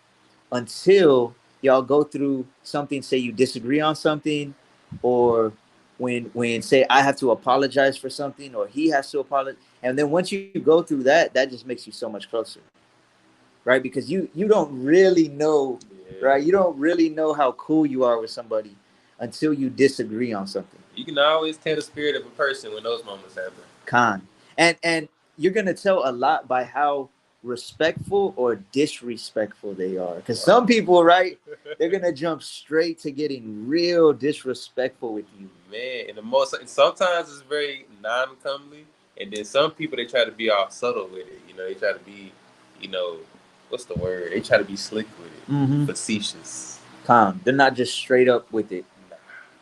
until y'all go through something. Say you disagree on something, or when say I have to apologize for something, or he has to apologize, and then once you go through that, that just makes you so much closer, right? Because you don't really know, right? You don't really know how cool you are with somebody until you disagree on something. You can always tell the spirit of a person when those moments happen. Con. And you're gonna tell a lot by how respectful or disrespectful they are. Because some people, right, they're gonna jump straight to getting real disrespectful with you. Man, and the most sometimes it's very non-comely, and then some people they try to be all subtle with it. You know, they try to be, you know, what's the word? They try to be slick with it, facetious. Calm. They're not just straight up with it,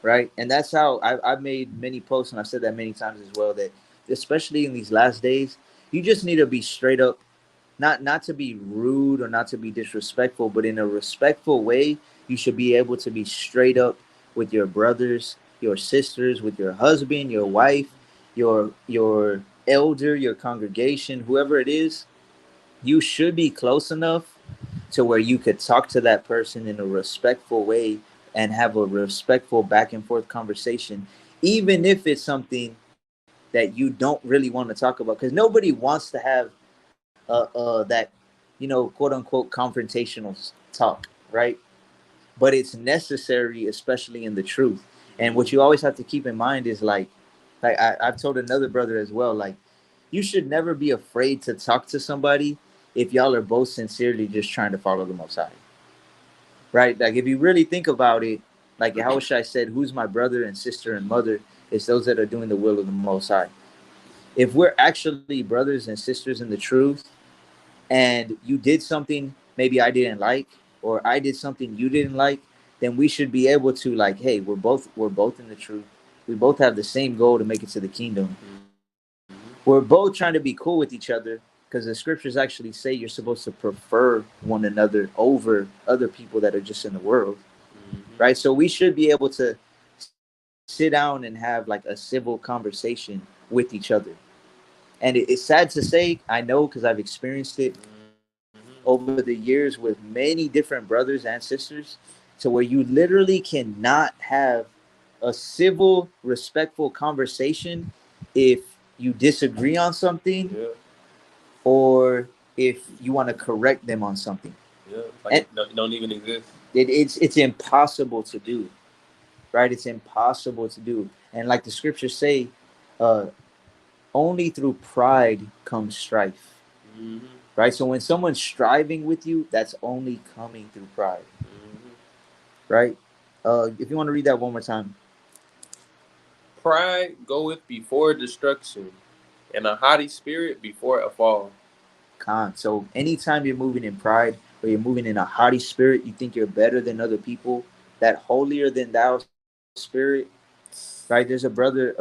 right? And that's how I've made many posts, and I've said that many times as well. That especially in these last days, you just need to be straight up, not to be rude or not to be disrespectful, but in a respectful way. You should be able to be straight up with your brothers, your sisters, with your husband, your wife, your elder, your congregation, whoever it is. You should be close enough to where you could talk to that person in a respectful way and have a respectful back and forth conversation, even if it's something that you don't really want to talk about, because nobody wants to have that, you know, quote unquote confrontational talk, right? But it's necessary, especially in the truth. And what you always have to keep in mind is like I've told another brother as well, like you should never be afraid to talk to somebody if y'all are both sincerely just trying to follow the Most High, right? Like if you really think about it, like Yahushua said, "Who's my brother and sister and mother? It's those that are doing the will of the Most High." If we're actually brothers and sisters in the truth, and you did something maybe I didn't like, or I did something you didn't like, then we should be able to like, hey, we're both in the truth. We both have the same goal to make it to the kingdom. We're both trying to be cool with each other because the scriptures actually say you're supposed to prefer one another over other people that are just in the world, right? So we should be able to sit down and have like a civil conversation with each other. And it's sad to say, I know because I've experienced it over the years with many different brothers and sisters. to where you literally cannot have a civil, respectful conversation if you disagree on something, Yeah. or if you want to correct them on something. Yeah. Like And it don't even exist. it's impossible to do, right? It's impossible to do. And like the scriptures say, uh, only through pride comes strife, Mm-hmm. right? So when someone's striving with you, that's only coming through pride, Mm-hmm. right? If you want to read that one more time. Pride goeth before destruction, and a haughty spirit before a fall. So anytime you're moving in pride or you're moving in a haughty spirit, you think you're better than other people, that holier than thou spirit, right? There's a brother,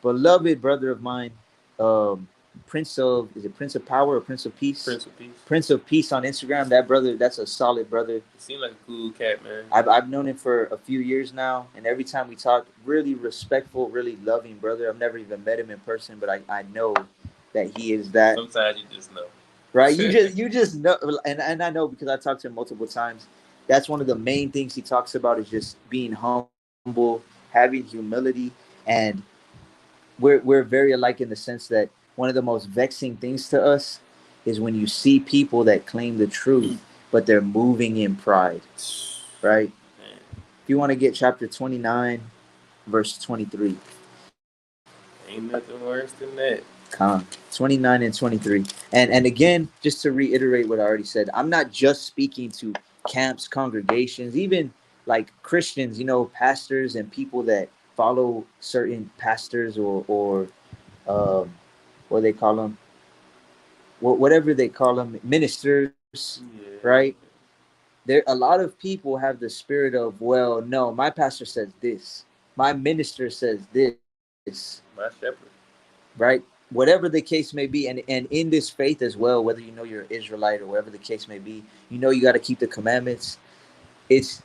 beloved brother of mine, um, Prince of, is it Prince of Power or Prince of Peace? Prince of Peace. Prince of Peace on Instagram. That brother, that's a solid brother. He seemed like a cool cat, man. I've known him for a few years now, and every time we talk, really respectful, really loving brother. I've never even met him in person, but I know that he is that. Sometimes you just know. Right? You just know, and I know because I talked to him multiple times. That's one of the main things he talks about is just being humble, having humility, and we're very alike in the sense that one of the most vexing things to us is when you see people that claim the truth, but they're moving in pride. Right? Man, If you want to get chapter 29, verse 23. ain't nothing worse than that. 29 and 23. And again, just to reiterate what I already said, I'm not just speaking to camps, congregations, even like Christians, pastors and people that follow certain pastors or what they call them, whatever they call them, ministers, right? Yeah. There, a lot of people have the spirit of, well, no, my pastor says this, my minister says this, My shepherd. right? Whatever the case may be, and in this faith as well, whether you're an Israelite or whatever the case may be, you got to keep the commandments. It's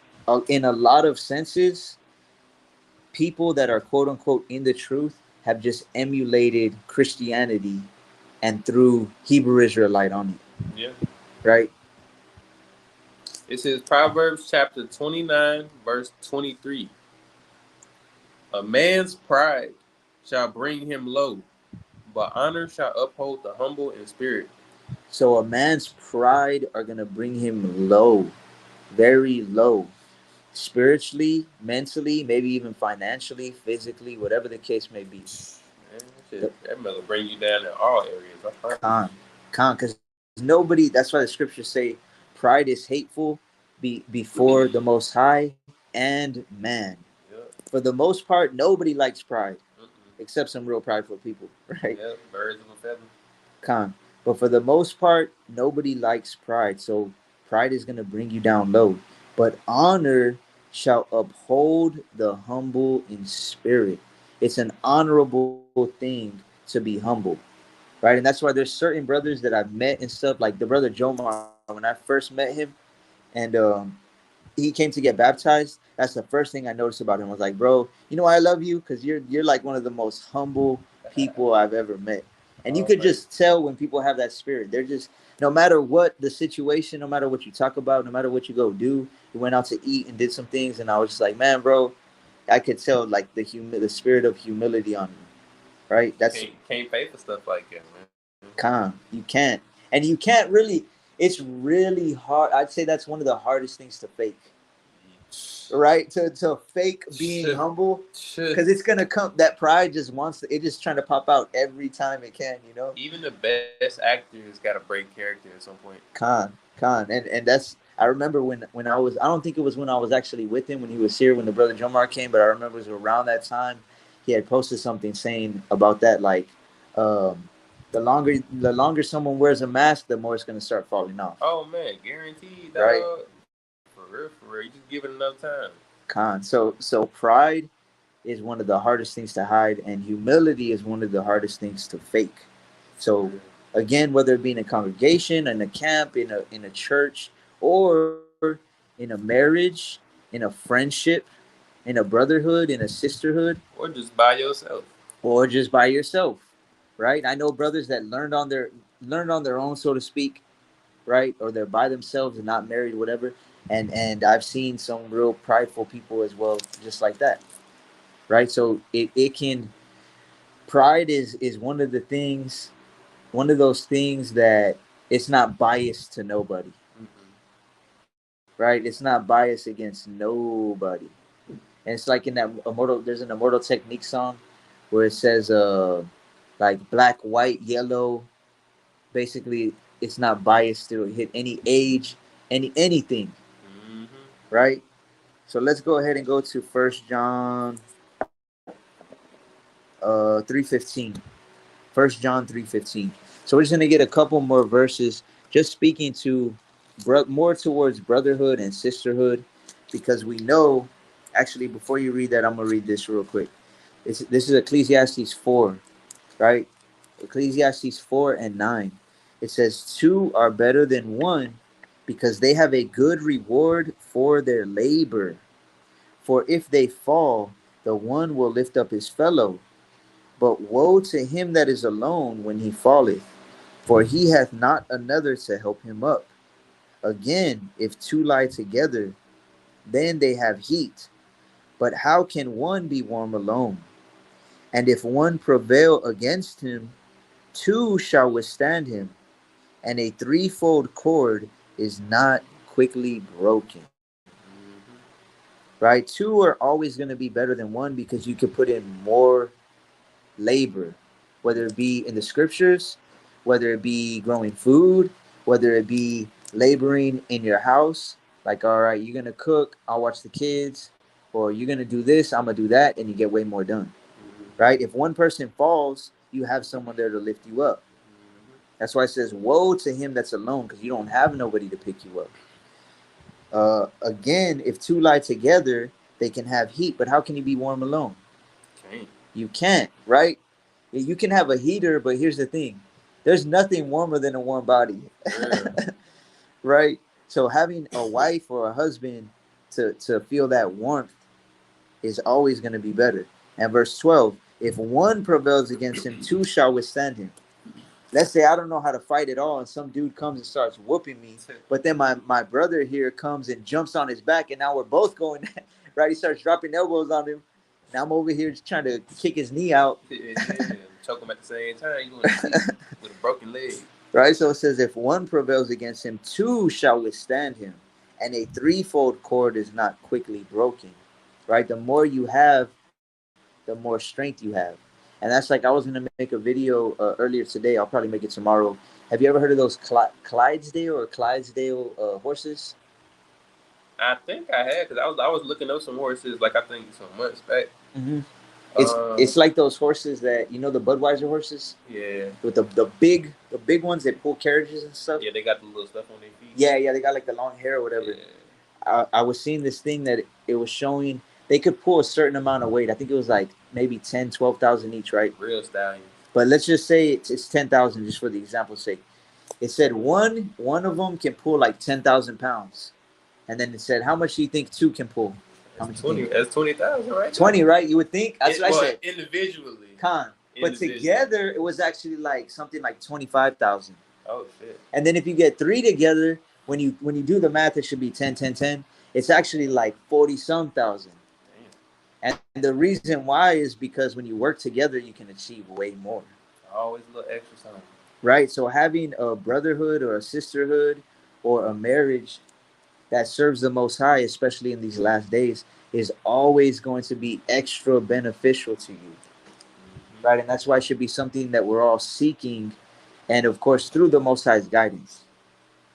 in a lot of senses, people that are quote unquote in the truth have just emulated Christianity and threw Hebrew Israelite on it, Yeah. right? It says Proverbs chapter 29, verse 23. A man's pride shall bring him low, but honor shall uphold the humble in spirit. So a man's pride are gonna bring him low, very low, spiritually, mentally, maybe even financially, physically, whatever the case may be. Man, that will bring you down in all areas. I promise. Because nobody. That's why the scriptures say, pride is hateful before the Most High and man. Yep. For the most part, nobody likes pride, Mm-mm. except some real prideful people, right? Yep. Birds of a feather. Con. But for the most part, nobody likes pride. So pride is going to bring you down low. But honor shall uphold the humble in spirit. It's an honorable thing to be humble, right? And that's why there's certain brothers that I've met and stuff, like the brother Jomar. When I first met him, and he came to get baptized, that's the first thing I noticed about him. I was like, bro, I love you because you're like one of the most humble people I've ever met. And you Oh, could man. just tell when people have that spirit. They're just, no matter what the situation, no matter what you talk about, no matter what you go do. We went out to eat and did some things, and I was just like, man, bro, I could tell like the spirit of humility on you, right? That's Can't pay for stuff like that, man. calm. You can't, and you can't really. It's really hard. I'd say that's one of the hardest things to fake, right? To fake being humble, because it's gonna come. That pride just wants to. It just trying to pop out every time it can. Even the best actors got to break character at some point. And that's. I remember when I was. I don't think it was when I was actually with him when he was here when the brother Jomar came, but I remember it was around that time. He had posted something saying about that, like, um, the longer someone wears a mask, the more it's gonna start falling off. Oh man, guaranteed, dog. Right. For real. You just give it enough time. So pride is one of the hardest things to hide, and humility is one of the hardest things to fake. So again, whether it be in a congregation, in a camp, in a church, or in a marriage, in a friendship, in a brotherhood, in a sisterhood, Or just by yourself. or just by yourself, right? I know brothers that learned on their own, so to speak, right? Or they're by themselves and not married, whatever. And I've seen some real prideful people as well, just like that, right? So it can pride is one of the things, one of those things that it's not biased to nobody, right? It's not biased against nobody. And it's like in that immortal, there's an Immortal Technique song where it says like black, white, yellow. Basically, it's not biased to hit any age, anything, right? So let's go ahead and go to First John 3:15. First John 3:15. So we're just gonna get a couple more verses, just speaking to more towards brotherhood and sisterhood, because we know. Actually, before you read that, I'm gonna read this real quick. This is Ecclesiastes 4, right? Ecclesiastes 4:9. It says, "Two are better than one, because they have a good reward for their labor. For if they fall, the one will lift up his fellow. But woe to him that is alone when he falleth, for he hath not another to help him up. Again, if two lie together, then they have heat. But how can one be warm alone? And if one prevail against him, two shall withstand him. And a threefold cord is not quickly broken." Right? Two are always going to be better than one because you could put in more labor, whether it be in the scriptures, whether it be growing food, whether it be laboring in your house. Like, all right, you're going to cook, I'll watch the kids, or you're going to do this, I'm going to do that, and you get way more done. Right? If one person falls, you have someone there to lift you up. That's why it says, woe to him that's alone, because you don't have nobody to pick you up. Again, if two lie together, they can have heat, but how can you be warm alone? Can't. You can't, right? You can have a heater, but here's the thing: there's nothing warmer than a warm body, right? So having a wife or a husband to feel that warmth is always going to be better. And verse 12: if one prevails against him, two shall withstand him. Let's say I don't know how to fight at all, and some dude comes and starts whooping me, but then my brother here comes and jumps on his back, and now we're both going. Right? He starts dropping elbows on him. Now I'm over here just trying to kick his knee out. Yeah, choke him at the same time. You going to sleep with a broken leg. Right? So it says, if one prevails against him, two shall withstand him, and a threefold cord is not quickly broken. Right? The more you have, the more strength you have. And that's like, I was going to make a video earlier today. I'll probably make it tomorrow. Have you ever heard of those Clydesdale or Clydesdale horses? I think I had, because I was looking up some horses, like I think some months back. Mm-hmm. It's like those horses that, you know, the Budweiser horses. Yeah. With the big ones that pull carriages and stuff. Yeah, they got the little stuff on their feet. Yeah, they got like the long hair or whatever. Yeah. I was seeing this thing that it was showing they could pull a certain amount of weight. I think it was like maybe 10, 12,000 each, right? Real stallions. But let's just say it's 10,000 just for the example's sake. It said one of them can pull like 10,000 pounds. And then it said, how much do you think two can pull? How much? 20. That's 20,000, right? 20, right? You would think. That's what I said. Individually. But together, it was actually like something like 25,000. Oh shit! And then if you get three together, when you do the math, it should be 10, 10, 10. It's actually like 40-some thousand. Damn. And the reason why is because when you work together, you can achieve way more. Always a little extra something. Right. So having a brotherhood or a sisterhood or a marriage that serves the Most High, especially in these last days, is always going to be extra beneficial to you. Right? And that's why it should be something that we're all seeking, and of course through the Most High's guidance.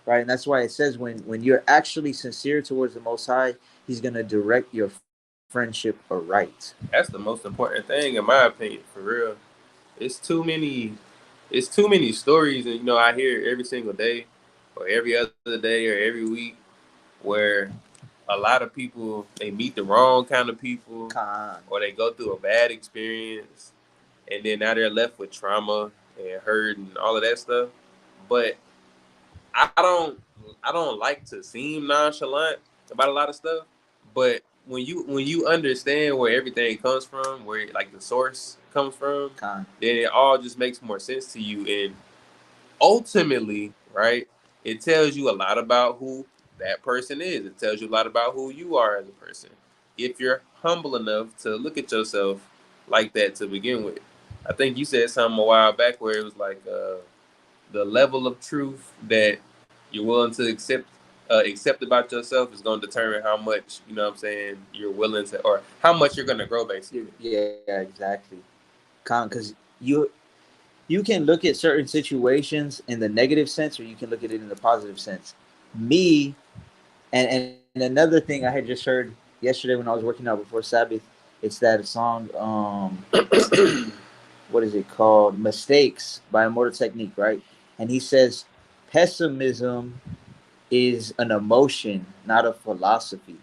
Right? And that's why it says when you're actually sincere towards the Most High, He's going to direct your friendship aright. That's the most important thing, in my opinion, for real. It's too many stories, and I hear every single day, or every other day, or every week, where a lot of people, they meet the wrong kind of people, or they go through a bad experience, and then now they're left with trauma and hurt and all of that stuff. But I don't like to seem nonchalant about a lot of stuff. But when you understand where everything comes from, where like the source comes from, then it all just makes more sense to you. And ultimately, right, it tells you a lot about who that person is. It tells you a lot about who you are as a person. If you're humble enough to look at yourself like that to begin with. I think you said something a while back where it was like the level of truth that you're willing to accept about yourself is going to determine how much, you know what I'm saying, you're willing to, or how much you're going to grow, basically. Yeah, exactly. Because you can look at certain situations in the negative sense, or you can look at it in the positive sense. Me, and another thing I had just heard yesterday when I was working out before Sabbath, it's that song, what is it called? Mistakes by Immortal Technique, right? And he says, pessimism is an emotion, not a philosophy.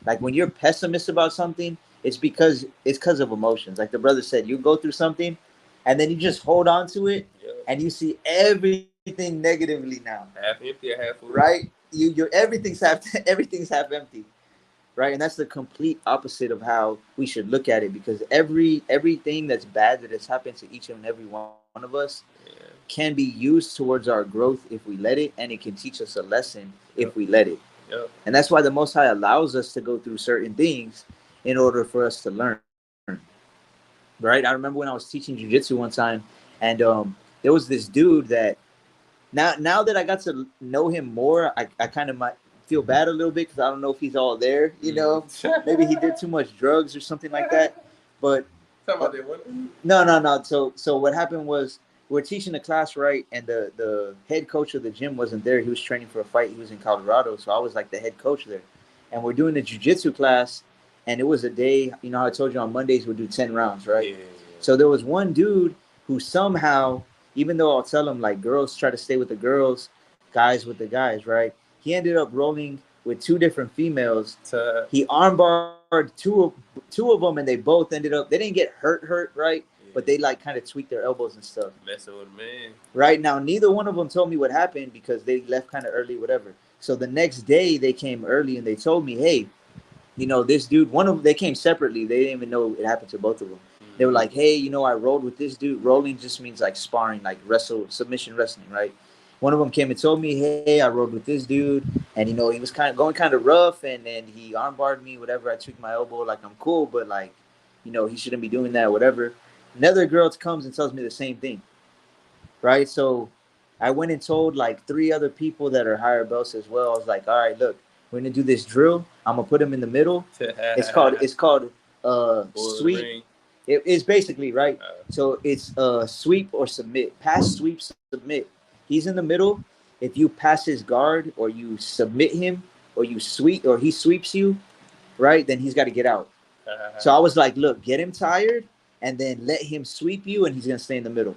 Like when you're pessimist about something, it's because of emotions. Like the brother said, you go through something, and then you just hold on to it, and you see everything negatively now. Half empty or half full. Right? You everything's half empty. Right? And that's the complete opposite of how we should look at it, because everything that's bad that has happened to each and every one of us can be used towards our growth if we let it, and it can teach us a lesson if we let it. And that's why the Most High allows us to go through certain things in order for us to learn. Right? I remember when I was teaching jujitsu one time, and there was this dude that now that I got to know him more, I kind of might feel bad a little bit because I don't know if he's all there. Maybe he did too much drugs or something like that. But Talking about that one? no. So what happened was we're teaching the class, right, and the head coach of the gym wasn't there. He was training for a fight. He was in Colorado, so I was like the head coach there, and we're doing the jujitsu class, and it was a day. You know how I told you on Mondays we'll do 10 rounds, right? Yeah. So there was one dude who somehow, even though I'll tell him like girls try to stay with the girls, guys with the guys, right? He ended up rolling with two different females. He armbarred two of them, and they both ended up. They didn't get hurt, right? Yeah. But they like kind of tweaked their elbows and stuff. Messing with a man. Right now, neither one of them told me what happened because they left kind of early, whatever. So the next day they came early and they told me, hey, this dude, one of them, they came separately. They didn't even know it happened to both of them. They were like, hey, I rolled with this dude. Rolling just means like sparring, like submission wrestling, right? One of them came and told me, hey, I rode with this dude, and he was kind of going kind of rough, and then he armbarred me, whatever. I tweaked my elbow, like I'm cool, but like, he shouldn't be doing that, whatever. Another girl comes and tells me the same thing, right? So I went and told like 3 other people that are higher belts as well. I was like, all right, look, we're gonna do this drill. I'm gonna put them in the middle. It's called sweep. It's basically right. So it's sweep or submit. Pass, sweep, submit. He's in the middle. If you pass his guard or you submit him or you sweep or he sweeps you, right, then he's got to get out. So I was like, look, get him tired and then let him sweep you and he's gonna stay in the middle.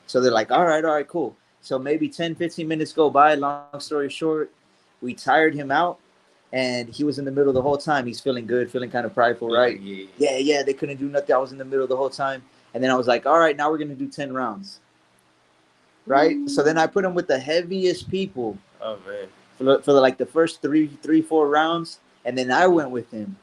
So they're like, all right, cool. So maybe 10, 15 minutes go by. Long story short, we tired him out. And he was in the middle the whole time. He's feeling good, feeling kind of prideful, right? Yeah. They couldn't do nothing. I was in the middle the whole time. And then I was like, all right, now we're going to do 10 rounds. Right? So then I put him with the heaviest people. Oh, man. For like the first 4 rounds. And then I went with him.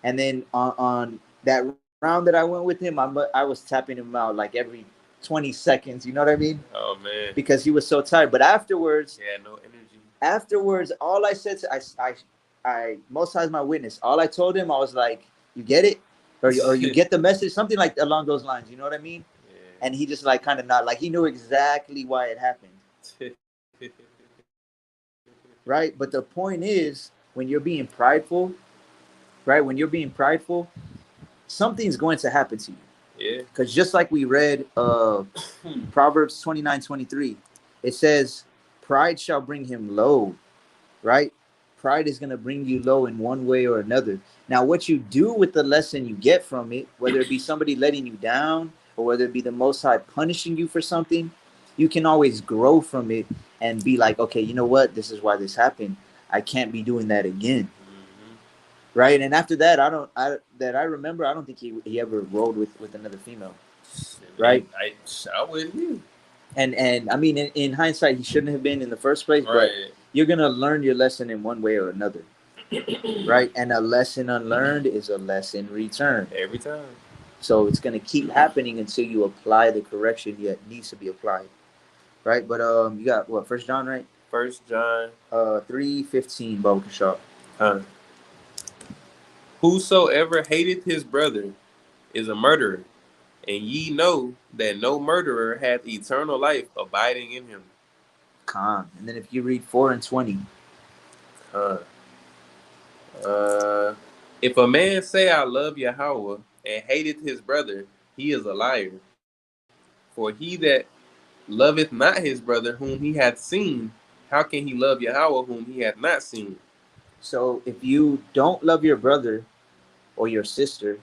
And then on that round that I went with him, I was tapping him out like every 20 seconds. You know what I mean? Oh, man. Because he was so tired. But afterwards. Yeah, no energy. Afterwards, all I said to I Most High is my witness. All I told him, I was like, "You get it, or you get the message," something like along those lines. You know what I mean? Yeah. And he just like kind of not like he knew exactly why it happened. Right, but the point is, when you're being prideful, right? When you're being prideful, something's going to happen to you. Yeah. Because just like we read, Proverbs 29:23, it says, "Pride shall bring him low," right? Pride is going to bring you low in one way or another. Now, what you do with the lesson you get from it, whether it be somebody letting you down or whether it be the Most High punishing you for something, you can always grow from it and be like, okay, you know what? This is why this happened. I can't be doing that again. Mm-hmm. Right? And after that, I remember, I don't think he ever rolled with another female. Right? I wouldn't either. And I mean, in hindsight, he shouldn't have been in the first place, right. But you're going to learn your lesson in one way or another. Right? And a lesson unlearned is a lesson returned. Every time. So it's going to keep happening until you apply the correction that needs to be applied. Right? But you got, what, 1 John, right? First John 3:15, Baba Kashab. Whosoever hateth his brother is a murderer, and ye know that no murderer hath eternal life abiding in him. Khan. And then if you read 4:20. If a man say, I love Yahweh, and hateth his brother, he is a liar. For he that loveth not his brother whom he hath seen, how can he love Yahweh whom he hath not seen? So if you don't love your brother or your sister,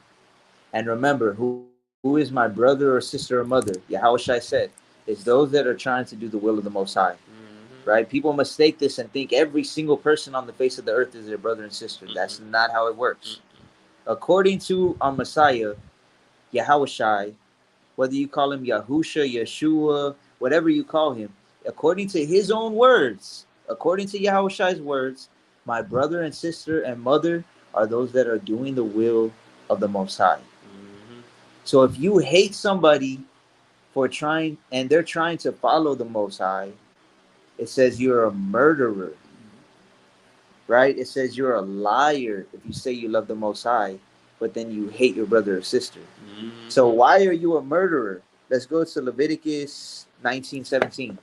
and remember, who is my brother or sister or mother? Yahushua said, is those that are trying to do the will of the Most High. Right? People mistake this and think every single person on the face of the earth is their brother and sister. That's not how it works. According to our Messiah, Yahushua, whether you call him Yahusha, Yeshua, whatever you call him, according to his own words, according to Yahushua's words, my brother and sister and mother are those that are doing the will of the Most High. So if you hate somebody for trying, and they're trying to follow the Most High, it says you're a murderer, right? It says you're a liar if you say you love the Most High, but then you hate your brother or sister. So why are you a murderer? Let's go to Leviticus 19:17.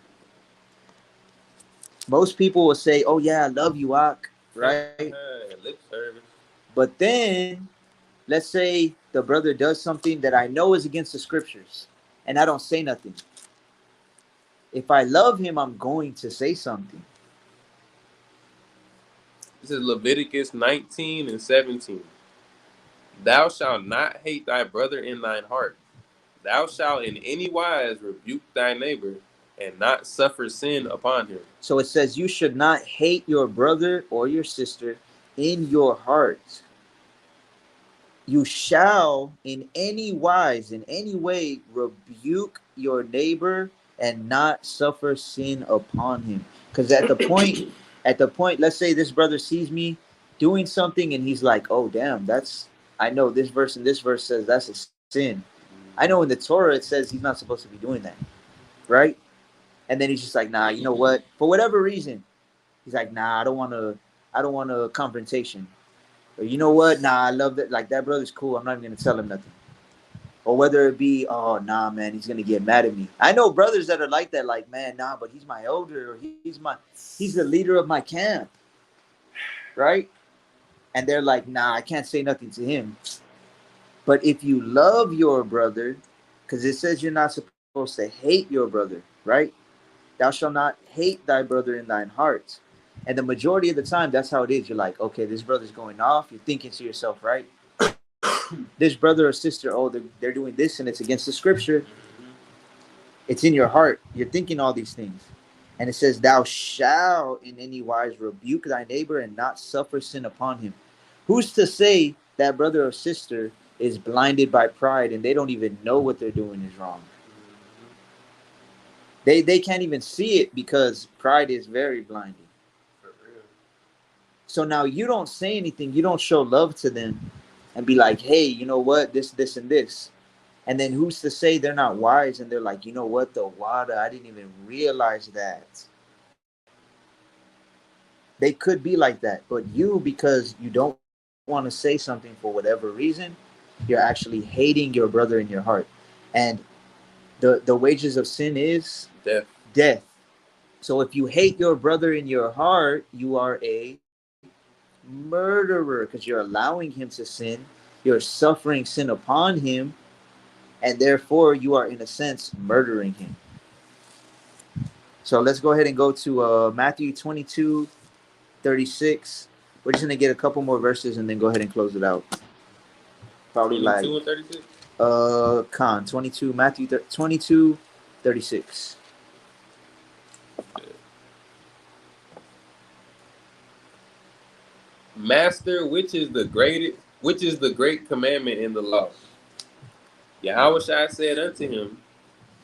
Most people will say, oh yeah, I love you, Ak, right? Lip service. But then, let's say the brother does something that I know is against the scriptures, and I don't say nothing. If I love him, I'm going to say something. This is Leviticus 19:17. Thou shalt not hate thy brother in thine heart. Thou shalt in any wise rebuke thy neighbor, and not suffer sin upon him. So it says you should not hate your brother or your sister in your heart. You shall in any wise, in any way, rebuke your neighbor and not suffer sin upon him. Because at the point, let's say this brother sees me doing something and he's like, oh damn, I know this verse and this verse says that's a sin. I know in the Torah it says he's not supposed to be doing that. Right? And then he's just like, nah, you know what? For whatever reason, he's like, nah, I don't want a confrontation. Or you know what? Nah, I love that. Like that brother's cool. I'm not even gonna tell him nothing. Or whether it be, oh nah, man, he's gonna get mad at me. I know brothers that are like that. Like, man, nah, but he's my elder, or he's the leader of my camp, right? And they're like, nah, I can't say nothing to him. But if you love your brother, because it says you're not supposed to hate your brother, right? Thou shalt not hate thy brother in thine heart. And the majority of the time, that's how it is. You're like, okay, this brother's going off. You're thinking to yourself, right? This brother or sister, oh, they're doing this and it's against the scripture. It's in your heart. You're thinking all these things. And it says, thou shalt in any wise rebuke thy neighbor and not suffer sin upon him. Who's to say that brother or sister is blinded by pride and they don't even know what they're doing is wrong? They can't even see it because pride is very blinding. So now you don't say anything. You don't show love to them and be like, hey, you know what? This, and this. And then who's to say they're not wise and they're like, you know what? The water, I didn't even realize that. They could be like that. But you, because you don't want to say something for whatever reason, you're actually hating your brother in your heart. And the wages of sin is death. So if you hate your brother in your heart, you are a murderer because you're allowing him to sin. You're suffering sin upon him, and therefore you are, in a sense, murdering him. So let's go ahead and go to Matthew 22:36. We're just going to get a couple more verses and then go ahead and close it out. Probably 22 and 36? Con 22, Matthew 22:36. Master, which is the great commandment in the law? Yahweh said unto him,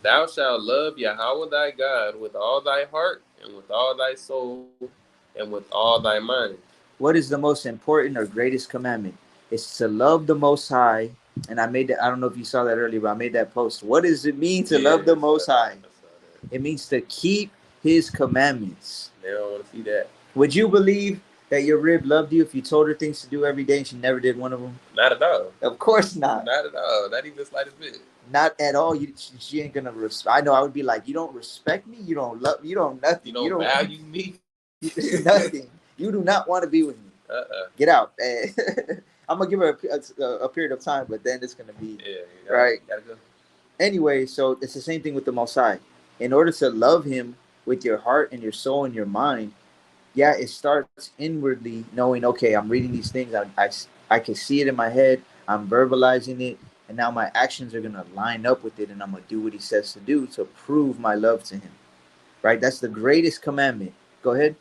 Thou shalt love Yahweh thy God with all thy heart, and with all thy soul, and with all thy mind. What is the most important or greatest commandment? It's to love the Most High. And I don't know if you saw that earlier, but I made that post. What does it mean to love the Most High? It means to keep his commandments. They don't want to see that. Would you believe that your rib loved you if you told her things to do every day and she never did one of them? Not at all. Of course not. Not at all. Not even the slightest bit. Not at all. She ain't gonna respect. I know. I would be like, you don't respect me. You don't love. You don't nothing. You don't value me. Nothing. You do not want to be with me. Get out. I'm gonna give her a period of time, but then it's gonna be right. Gotta go. Anyway, so it's the same thing with the Most High. In order to love Him with your heart and your soul and your mind, yeah, it starts inwardly, knowing, okay, I'm reading these things. I can see it in my head. I'm verbalizing it, and now my actions are gonna line up with it, and I'm gonna do what He says to do to prove my love to Him. Right? That's the greatest commandment. Go ahead.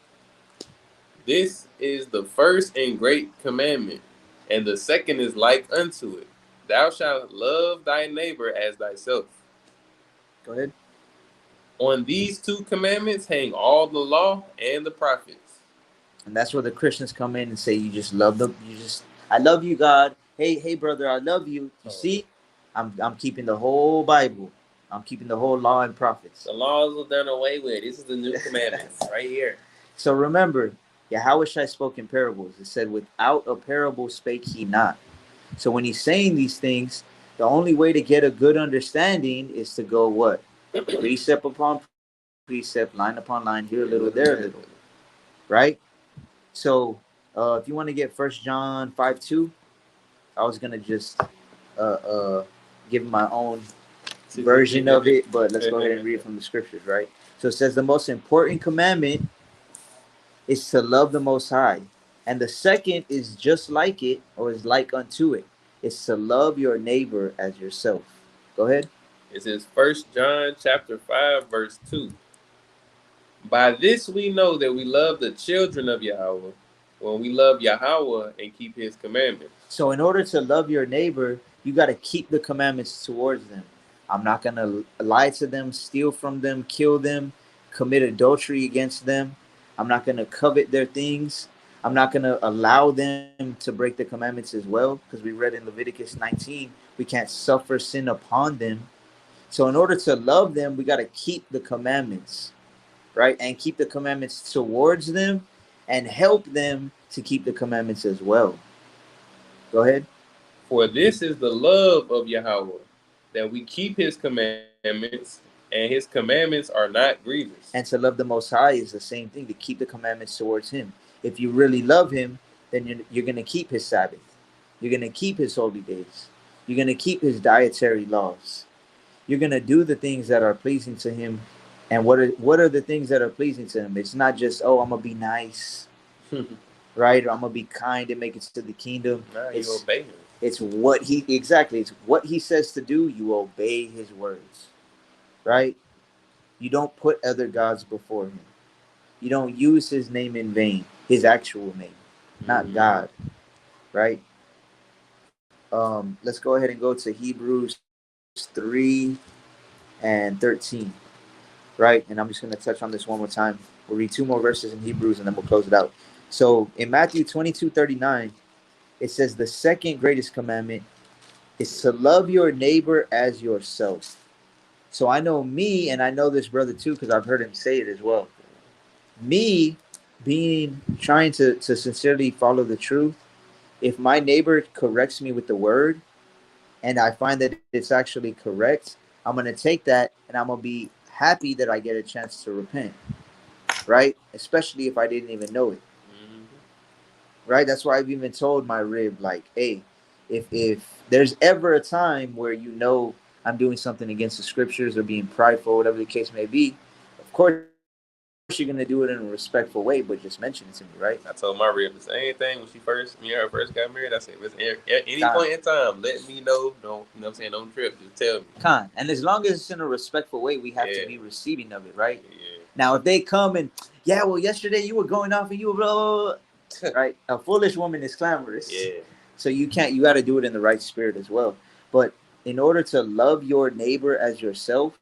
This is the first and great commandment, and the second is like unto it. Thou shalt love thy neighbor as thyself. Go ahead. On these two commandments hang all the law and the prophets. And that's where the Christians come in and say, you just love them. I love you, God. Hey, brother, I love you. You see, I'm keeping the whole Bible. I'm keeping the whole law and prophets. The laws are done away with. This is the new commandments right here. So remember, Yahweh spoke in parables. It said, without a parable spake he not. So when he's saying these things, the only way to get a good understanding is to go what? Precept upon precept, line upon line, here a little, there a little. Right? So if you want to get 1 John 5:2, I was going to just give my own version of it, but let's go ahead and read it from the scriptures, right? So it says the most important commandment is to love the Most High. And the second is just like it, or is like unto it. It's to love your neighbor as yourself. Go ahead. It says 1 John chapter 5, verse 2. By this we know that we love the children of Yahweh, when we love Yahweh and keep His commandments. So in order to love your neighbor, you got to keep the commandments towards them. I'm not going to lie to them, steal from them, kill them, commit adultery against them. I'm not going to covet their things. I'm not going to allow them to break the commandments as well, because we read in Leviticus 19, we can't suffer sin upon them. So in order to love them, we got to keep the commandments, right? And keep the commandments towards them and help them to keep the commandments as well. Go ahead. For this is the love of Yahweh, that we keep His commandments, and His commandments are not grievous. And to love the Most High is the same thing, to keep the commandments towards Him. If you really love Him, then you're going to keep His Sabbath. You're going to keep His holy days. You're going to keep His dietary laws. You're going to do the things that are pleasing to Him. And what are the things that are pleasing to Him? It's not just, oh, I'm going to be nice, right? Or I'm going to be kind and make it to the kingdom. No, you obey Him. It's what it's what He says to do. You obey His words, right? You don't put other gods before Him. You don't use His name in vain, His actual name, not God, right? Let's go ahead and go to Hebrews 3 and 13, right? And I'm just going to touch on this one more time. We'll read two more verses in Hebrews and then we'll close it out. So in Matthew 22:39, it says the second greatest commandment is to love your neighbor as yourself. So I know me, and I know this brother too, because I've heard him say it as well. Me trying to sincerely follow the truth, if my neighbor corrects me with the word and I find that it's actually correct, I'm going to take that and I'm going to be happy that I get a chance to repent, right? Especially if I didn't even know it. Right? That's why I've even told my rib, like, hey, if there's ever a time where you know I'm doing something against the scriptures or being prideful, whatever the case may be, of course you're going to do it in a respectful way, but just mention it to me, right? I told my rib the same thing when her first got married. I said, listen, at any point in time, let me know. Don't, you know what I'm saying? Don't trip. Just tell me. And as long as it's in a respectful way, we have to be receiving of it, right? Yeah. Now, if they come and, well, yesterday you were going off and you were blah, blah, blah. Right? A foolish woman is clamorous. Yeah. So you got to do it in the right spirit as well. But in order to love your neighbor as yourself,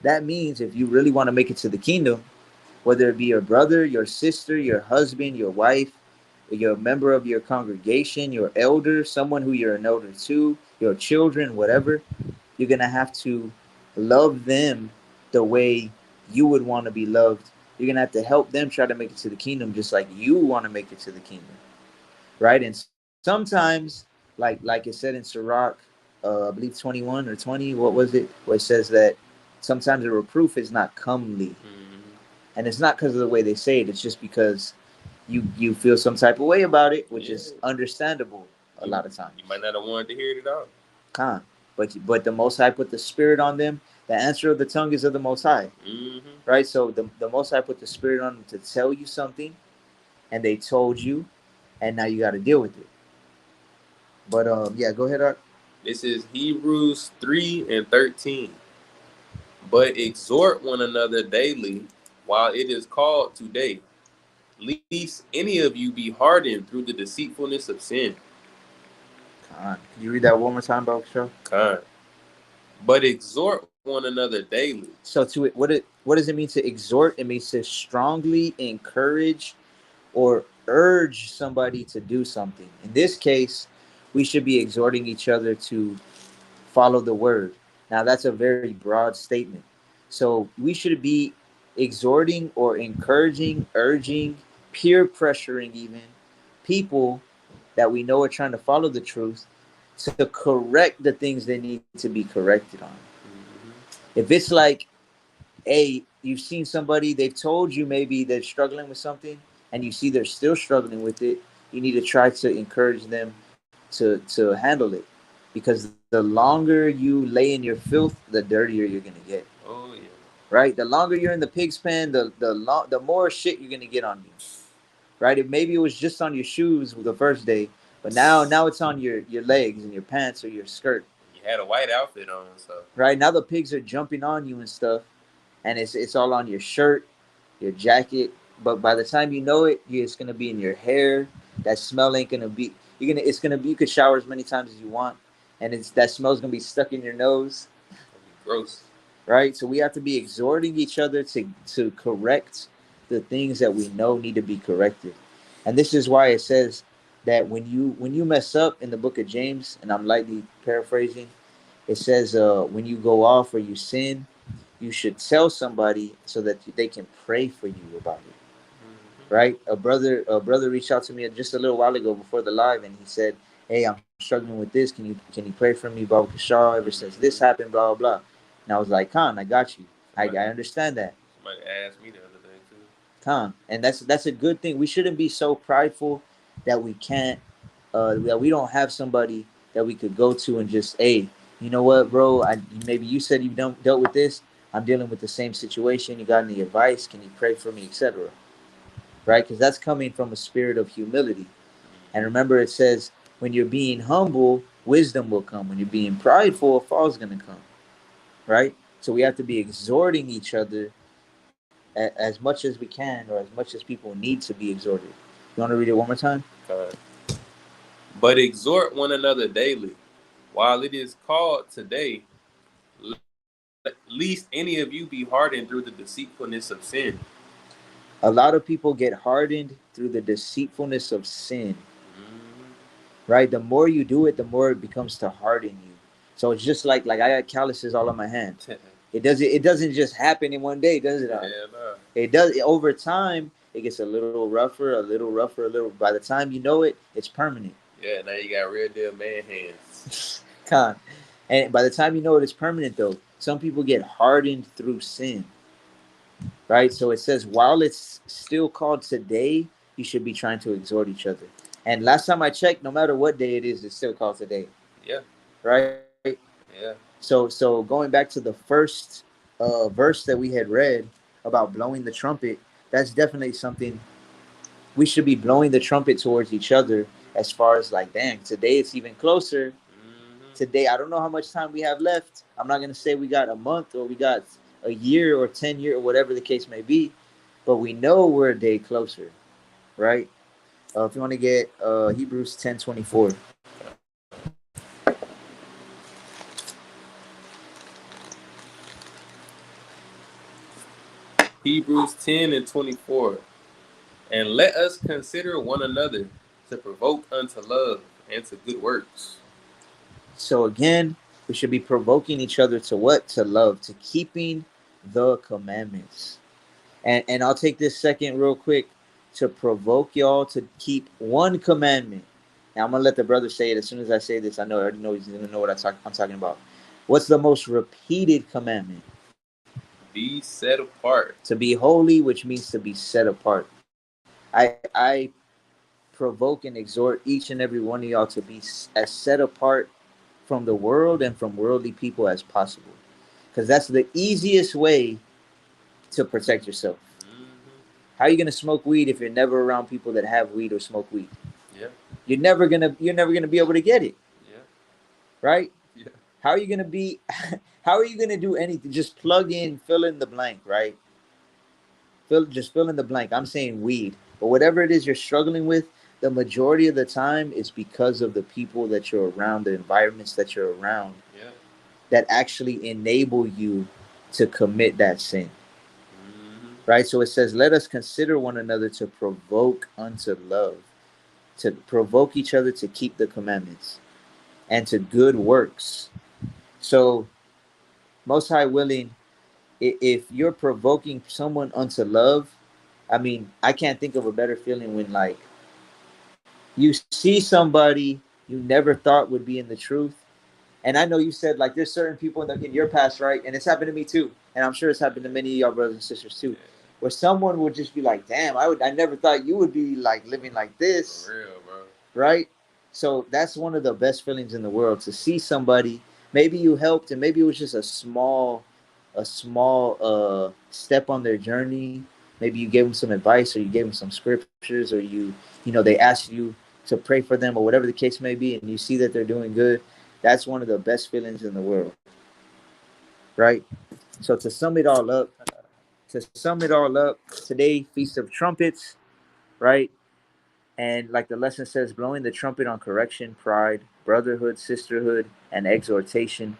that means if you really want to make it to the kingdom, whether it be your brother, your sister, your husband, your wife, your member of your congregation, your elder, someone who you're an elder to, your children, whatever, you're going to have to love them the way you would want to be loved You're going to have to help them try to make it to the kingdom just like you want to make it to the kingdom, right? And sometimes, like it said in Sirach, I believe 21 or 20, what was it? Where it says that sometimes the reproof is not comely. Mm-hmm. And it's not because of the way they say it. It's just because you feel some type of way about it, which is understandable a lot of times. You might not have wanted to hear it at all. Con. But the Most High put the Spirit on them. The answer of the tongue is of the Most High. Mm-hmm. Right? So the Most High put the Spirit on them to tell you something, and they told you, and now you got to deal with it. But yeah, go ahead, Art. This is Hebrews 3:13. But exhort one another daily while it is called today, lest any of you be hardened through the deceitfulness of sin. Con. Can you read that one more time, Bro? Show. Con. But exhort one another daily. So what does it mean to exhort? It means to strongly encourage or urge somebody to do something. In this case, we should be exhorting each other to follow the word. Now, that's a very broad statement. So we should be exhorting or encouraging, urging, peer pressuring even people that we know are trying to follow the truth to correct the things they need to be corrected on. Mm-hmm. If it's like, hey, you've seen somebody, they've told you maybe they're struggling with something, and you see they're still struggling with it, you need to try to encourage them to handle it. Because the longer you lay in your filth, the dirtier you're gonna get. Oh yeah. Right? The longer you're in the pig's pen, the more shit you're gonna get on you. Right? Maybe it was just on your shoes the first day, but now it's on your legs and your pants or your skirt. You had a white outfit on, so. Right? Now the pigs are jumping on you and stuff, and it's all on your shirt, your jacket. But by the time you know it, it's gonna be in your hair. That smell ain't gonna be. You're gonna. It's gonna be. You could shower as many times as you want, and it's that smell's gonna be stuck in your nose. Gross. Right. So we have to be exhorting each other to correct the things that we know need to be corrected, and this is why it says that when you mess up in the book of James, and I'm lightly paraphrasing, it says when you go off or you sin, you should tell somebody so that they can pray for you about it. Mm-hmm. Right? A brother reached out to me just a little while ago before the live, and he said, "Hey, I'm struggling with this. Can you pray for me, Baba Kashar? Ever since this happened, blah blah blah." And I was like, "Khan, I got you. I understand that." Somebody asked me the other day too. Khan, and that's a good thing. We shouldn't be so prideful that we can't that we don't have somebody that we could go to and just, hey, you know what, bro? Maybe you said you don't dealt with this. I'm dealing with the same situation. You got any advice? Can you pray for me, etc. Right? Because that's coming from a spirit of humility. And remember, it says when you're being humble, wisdom will come. When you're being prideful, a fall is going to come. Right? So we have to be exhorting each other as much as we can, or as much as people need to be exhorted. You want to read it one more time? But exhort one another daily, while it is called today, lest any of you be hardened through the deceitfulness of sin. A lot of people get hardened through the deceitfulness of sin. Right? The more you do it, the more it becomes to harden you. So it's just like I got calluses all on my hands. It doesn't just happen in one day, does it? Yeah, no. It does. Over time, it gets a little rougher, a little rougher, a little. By the time you know it, it's permanent. Yeah, now you got real deal man hands. Con. And by the time you know it, it's permanent though. Some people get hardened through sin. Right? So it says while it's still called today, you should be trying to exhort each other. And last time I checked, no matter what day it is, it's still called today. Yeah. Right? Yeah. So going back to the first verse that we had read about blowing the trumpet, that's definitely something we should be blowing the trumpet towards each other. As far as like, dang, today it's even closer. Today, I don't know how much time we have left. I'm not gonna say we got a month or we got a year or 10 years or whatever the case may be, but we know we're a day closer, right? If you want to get Hebrews 10:24. Hebrews 10:24. And let us consider one another to provoke unto love and to good works. So again, we should be provoking each other to what? To love, to keeping the commandments. And I'll take this second real quick to provoke y'all to keep one commandment. Now I'm gonna let the brother say it as soon as I say this. I already know he's gonna know what I'm talking about. What's the most repeated commandment? Be set apart. To be holy, which means to be set apart. I provoke and exhort each and every one of y'all to be as set apart from the world and from worldly people as possible, because that's the easiest way to protect yourself. How are you gonna smoke weed if you're never around people that have weed or smoke weed? Yeah. You're never gonna be able to get it. Yeah. Right? Yeah. How are you gonna be? How are you gonna do anything? Just plug in, fill in the blank, right? Fill in the blank. I'm saying weed, but whatever it is you're struggling with, the majority of the time is because of the people that you're around, the environments that you're around, Yeah. that actually enable you to commit that sin. Right? So it says, let us consider one another to provoke unto love, to provoke each other to keep the commandments and to good works. So, most high willing, if you're provoking someone unto love, I mean, I can't think of a better feeling when, like, you see somebody you never thought would be in the truth. And I know you said, like, there's certain people in your past, right? And it's happened to me too. And I'm sure it's happened to many of y'all brothers and sisters too. Where someone would just be like, damn, I never thought you would be like living like this. For real, bro. Right? So that's one of the best feelings in the world, to see somebody, maybe you helped and maybe it was just a small step on their journey. Maybe you gave them some advice, or you gave them some scriptures, or they asked you to pray for them, or whatever the case may be, and you see that they're doing good. That's one of the best feelings in the world, right? So to sum it all up, today, Feast of Trumpets, right? And like the lesson says, blowing the trumpet on correction, pride, brotherhood, sisterhood, and exhortation.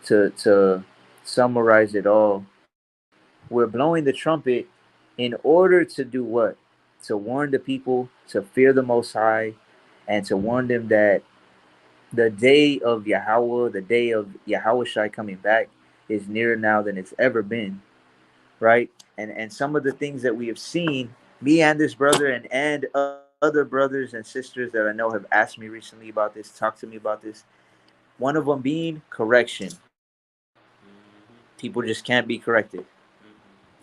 To summarize it all, we're blowing the trumpet in order to do what? To warn the people to fear the Most High, and to warn them that the day of Yahweh, the day of Yahweh Shai coming back, is nearer now than it's ever been, right? And some of the things that we have seen, me and this brother and other brothers and sisters that I know have asked me recently about this, talked to me about this. One of them being correction. People just can't be corrected,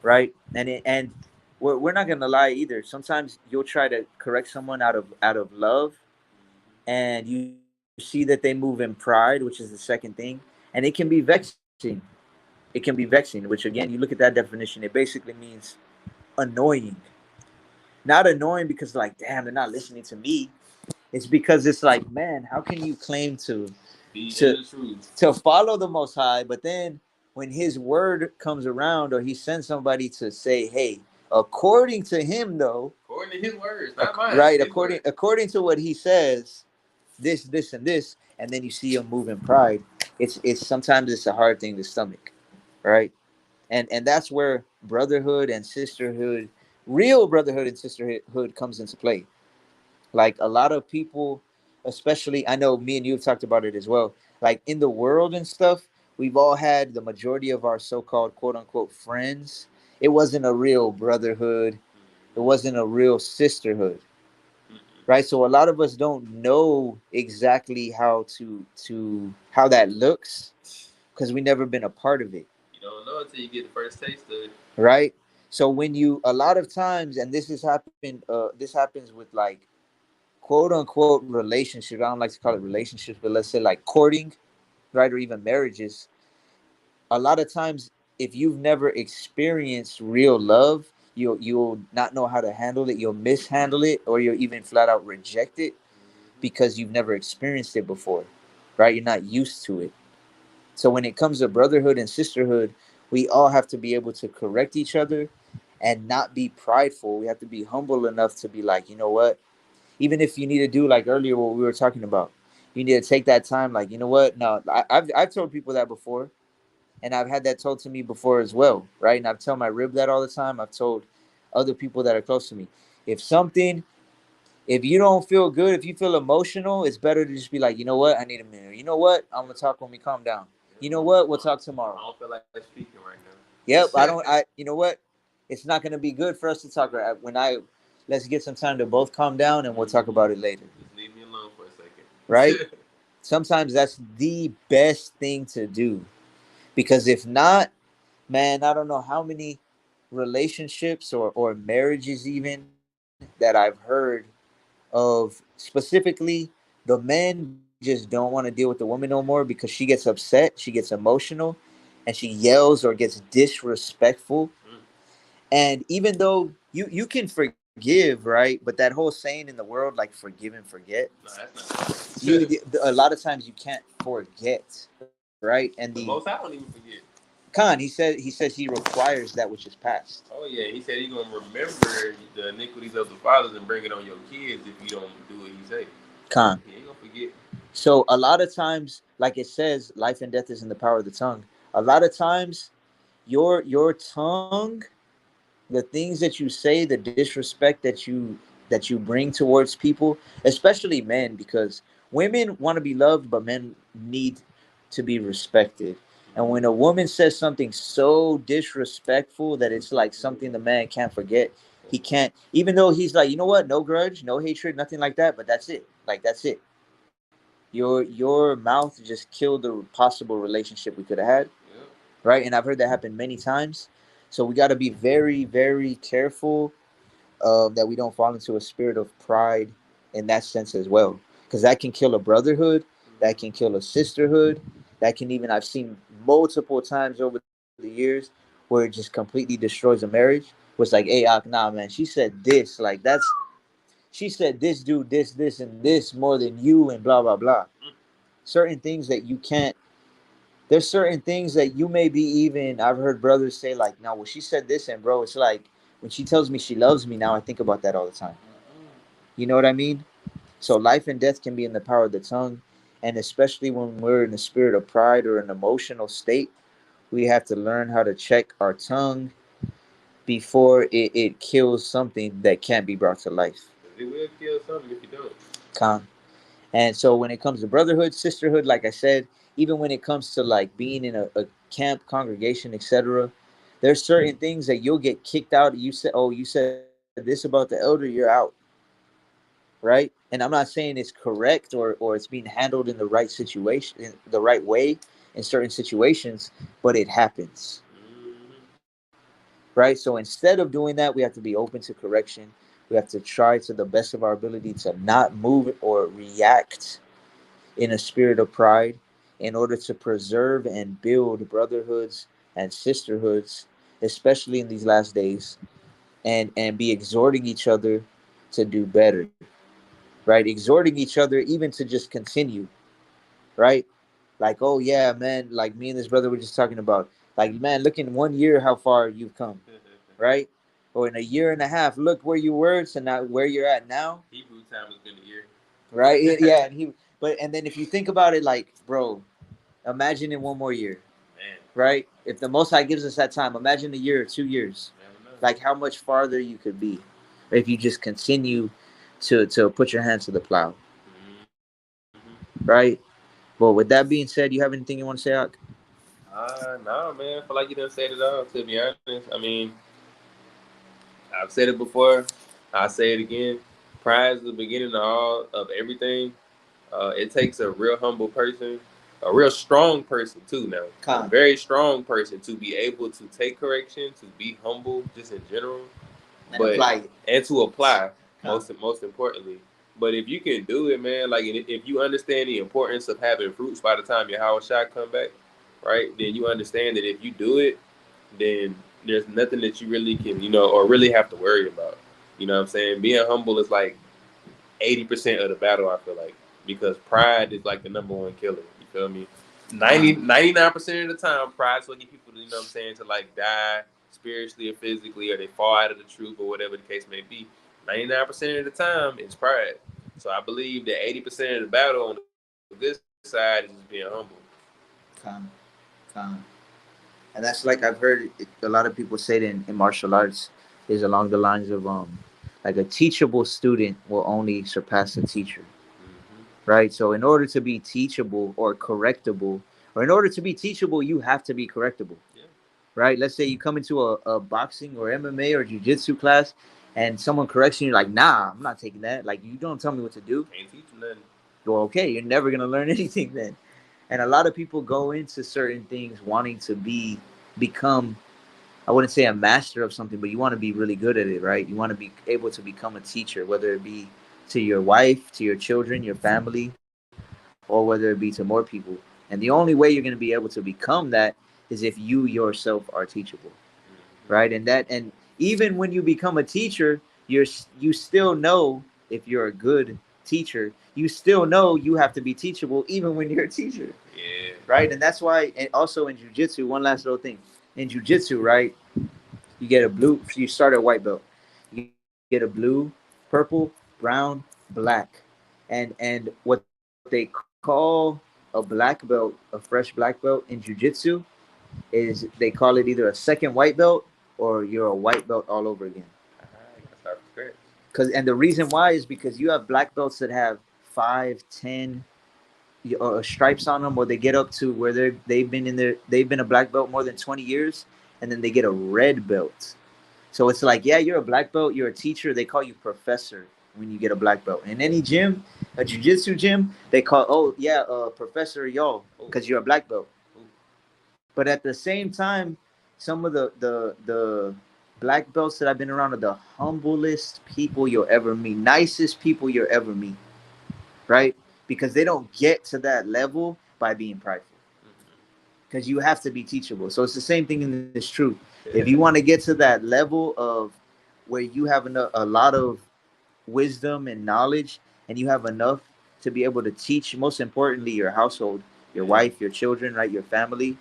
right? And we're not gonna lie either. Sometimes you'll try to correct someone out of love, and you see that they move in pride, which is the second thing, and it can be vexing. It can be vexing, which again, you look at that definition, it basically means annoying. Not annoying because, like, damn, they're not listening to me. It's because it's like, man, how can you claim to Be in to the truth. to follow the Most High, but then when His word comes around, or He sends somebody to say, hey, according to Him, though, According to His words, not mine. right? His word. According to what He says, this, and this, and then you see Him move in pride. It's sometimes it's a hard thing to stomach, right? And that's where brotherhood and sisterhood, real brotherhood and sisterhood, comes into play. Like, a lot of people, especially, I know me and you have talked about it as well, like in the world and stuff, we've all had the majority of our so-called quote unquote friends. It wasn't a real brotherhood, it wasn't a real sisterhood, right? So a lot of us don't know exactly how that looks, because we never been a part of it. You don't know until you get the first taste of it. Right? So when you, a lot of times, and this happens with, like, quote unquote relationships. I don't like to call it relationships, but let's say like courting, right? Or even marriages. A lot of times, if you've never experienced real love, you'll not know how to handle it. You'll mishandle it, or you'll even flat out reject it, because you've never experienced it before, right? You're not used to it. So when it comes to brotherhood and sisterhood, we all have to be able to correct each other and not be prideful. We have to be humble enough to be like, you know what? Even if you need to do, like earlier what we were talking about, you need to take that time. Like, you know what? No, I've told people that before, and I've had that told to me before as well, right? And I've told my rib that all the time. I've told other people that are close to me, if something, if you don't feel good, if you feel emotional, it's better to just be like, you know what? I need a minute. You know what? I'm gonna talk when we calm down. You know what? We'll talk tomorrow. I don't feel like speaking right now. Yep. I don't. You know what? it's not going to be good for us to talk right when I let's get some time to both calm down and we'll talk about it later. Just leave me alone for a second. Right? Sometimes that's the best thing to do, because if not, man, I don't know how many relationships or marriages even that I've heard of, specifically the men just don't want to deal with the woman no more because she gets upset, she gets emotional, and she yells or gets disrespectful. And even though you can forgive, right, but that whole saying in the world, like forgive and forget, No, that's not you right. a lot of times you can't forget, right? And The most I don't even forget. Khan, he says he requires that which is past. Oh yeah, he said he's gonna remember the iniquities of the fathers and bring it on your kids if you don't do what he say. Khan. He ain't gonna forget. So a lot of times, like it says, life and death is in the power of the tongue. A lot of times, your tongue, the things that you say, the disrespect that you bring towards people, especially men, because women want to be loved, but men need to be respected. And when a woman says something so disrespectful that it's like something the man can't forget, he can't, even though he's like, you know what, no grudge, no hatred, nothing like that, but that's it. Like that's it. Your mouth just killed the possible relationship we could have had, Yeah. right? And I've heard that happen many times. So we got to be very, very careful that we don't fall into a spirit of pride in that sense as well, because that can kill a brotherhood, that can kill a sisterhood, that can even, I've seen multiple times over the years where it just completely destroys a marriage. Where it's like, hey, nah, man, she said this, like that's she said this, dude, this, and this more than you, and blah blah blah. Certain things that you can't, there's certain things that you may be, even I've heard brothers say like, no, well, she said this, and bro, it's like when she tells me she loves me, now I think about that all the time. You know what I mean? So life and death can be in the power of the tongue, and especially when we're in a spirit of pride or an emotional state, we have to learn how to check our tongue before it kills something that can't be brought to life. It will kill something if you don't. Con. And so when it comes to brotherhood, sisterhood, like I said, even when it comes to like being in a camp, congregation, etc., there's certain things that you'll get kicked out. You said, oh, you said this about the elder, you're out, right? And I'm not saying it's correct or it's being handled in the right situation, in the right way in certain situations, but it happens, right? So instead of doing that, we have to be open to correction. We have to try to the best of our ability to not move or react in a spirit of pride in order to preserve and build brotherhoods and sisterhoods, especially in these last days, and be exhorting each other to do better, right? Exhorting each other even to just continue, right? Like, oh yeah, man, like me and this brother were just talking about, like, man, look in 1 year how far you've come, right? Or in a year and a half, look where you were to now where you're at now. Hebrew time has been a year. Right? Yeah, and then if you think about it, like, bro, imagine in 1 more year, Man, right? If the Most High gives us that time, imagine a year or 2 years, never know. like how much farther you could be if you just continue to put your hands to the plow, right? Well, with that being said, you have anything you want to say, Ak? Nah, man. I feel like you done said it all. To be honest, I mean, I've said it before. I'll say it again. Pride is the beginning of all of everything. It takes a real humble person, a real strong person too. Now, a Con. very strong person to be able to take correction, to be humble, just in general, And but apply it. and to apply Con. most importantly. But if you can do it, man, like if you understand the importance of having fruits by the time your house shot come back, right? Then you understand that if you do it, then there's nothing that you really can, or really have to worry about. You know what I'm saying? Being humble is like 80% of the battle, I feel like, because pride is like the number one killer. You feel me? 99% of the time, pride's what get people, you know what I'm saying, to like die spiritually or physically, or they fall out of the truth, or whatever the case may be. 99% of the time, it's pride. So I believe that 80% of the battle on the good side is just being humble. Con. Con. And that's like I've heard a lot of people say it in martial arts is along the lines of like a teachable student will only surpass a teacher, right? So in order to be teachable or correctable, or in order to be teachable, you have to be correctable, Yeah. right? Let's say you come into a boxing or MMA or jiu-jitsu class and someone corrects you, you're like, nah, I'm not taking that. Like, you don't tell me what to do. Can't teach them nothing. Well, okay, you're never going to learn anything then. And a lot of people go into certain things wanting to become, I wouldn't say a master of something, but you want to be really good at it, right? You want to be able to become a teacher, whether it be to your wife, to your children, your family, or whether it be to more people. And the only way you're going to be able to become that is if you yourself are teachable, right? And even when you become a teacher, you still know, if you're a good teacher, you still know you have to be teachable even when you're a teacher. Yeah. Right? And that's why, and also in jiu-jitsu, one last little thing. In jiu-jitsu, right, you get a blue, you start at white belt. You get a blue, purple, brown, black. And what they call a black belt, a fresh black belt in jiu-jitsu, is they call it either a second white belt or you're a white belt all over again. Start from scratch. And the reason why is because you have black belts that have 5, 10 stripes on them, or they get up to where they've been a black belt more than 20 years, and then they get a red belt. So it's like, yeah, you're a black belt, you're a teacher. They call you professor when you get a black belt. In any gym, a jiu-jitsu gym, they call, oh yeah, Professor Yo, because you're a black belt. But at the same time, some of the black belts that I've been around are the humblest people you'll ever meet, nicest people you'll ever meet, right? Because they don't get to that level by being prideful. Because you have to be teachable. So it's the same thing in this truth. If you want to get to that level of where you have a lot of wisdom and knowledge, and you have enough to be able to teach, most importantly, your household, your wife, your children, right, your family,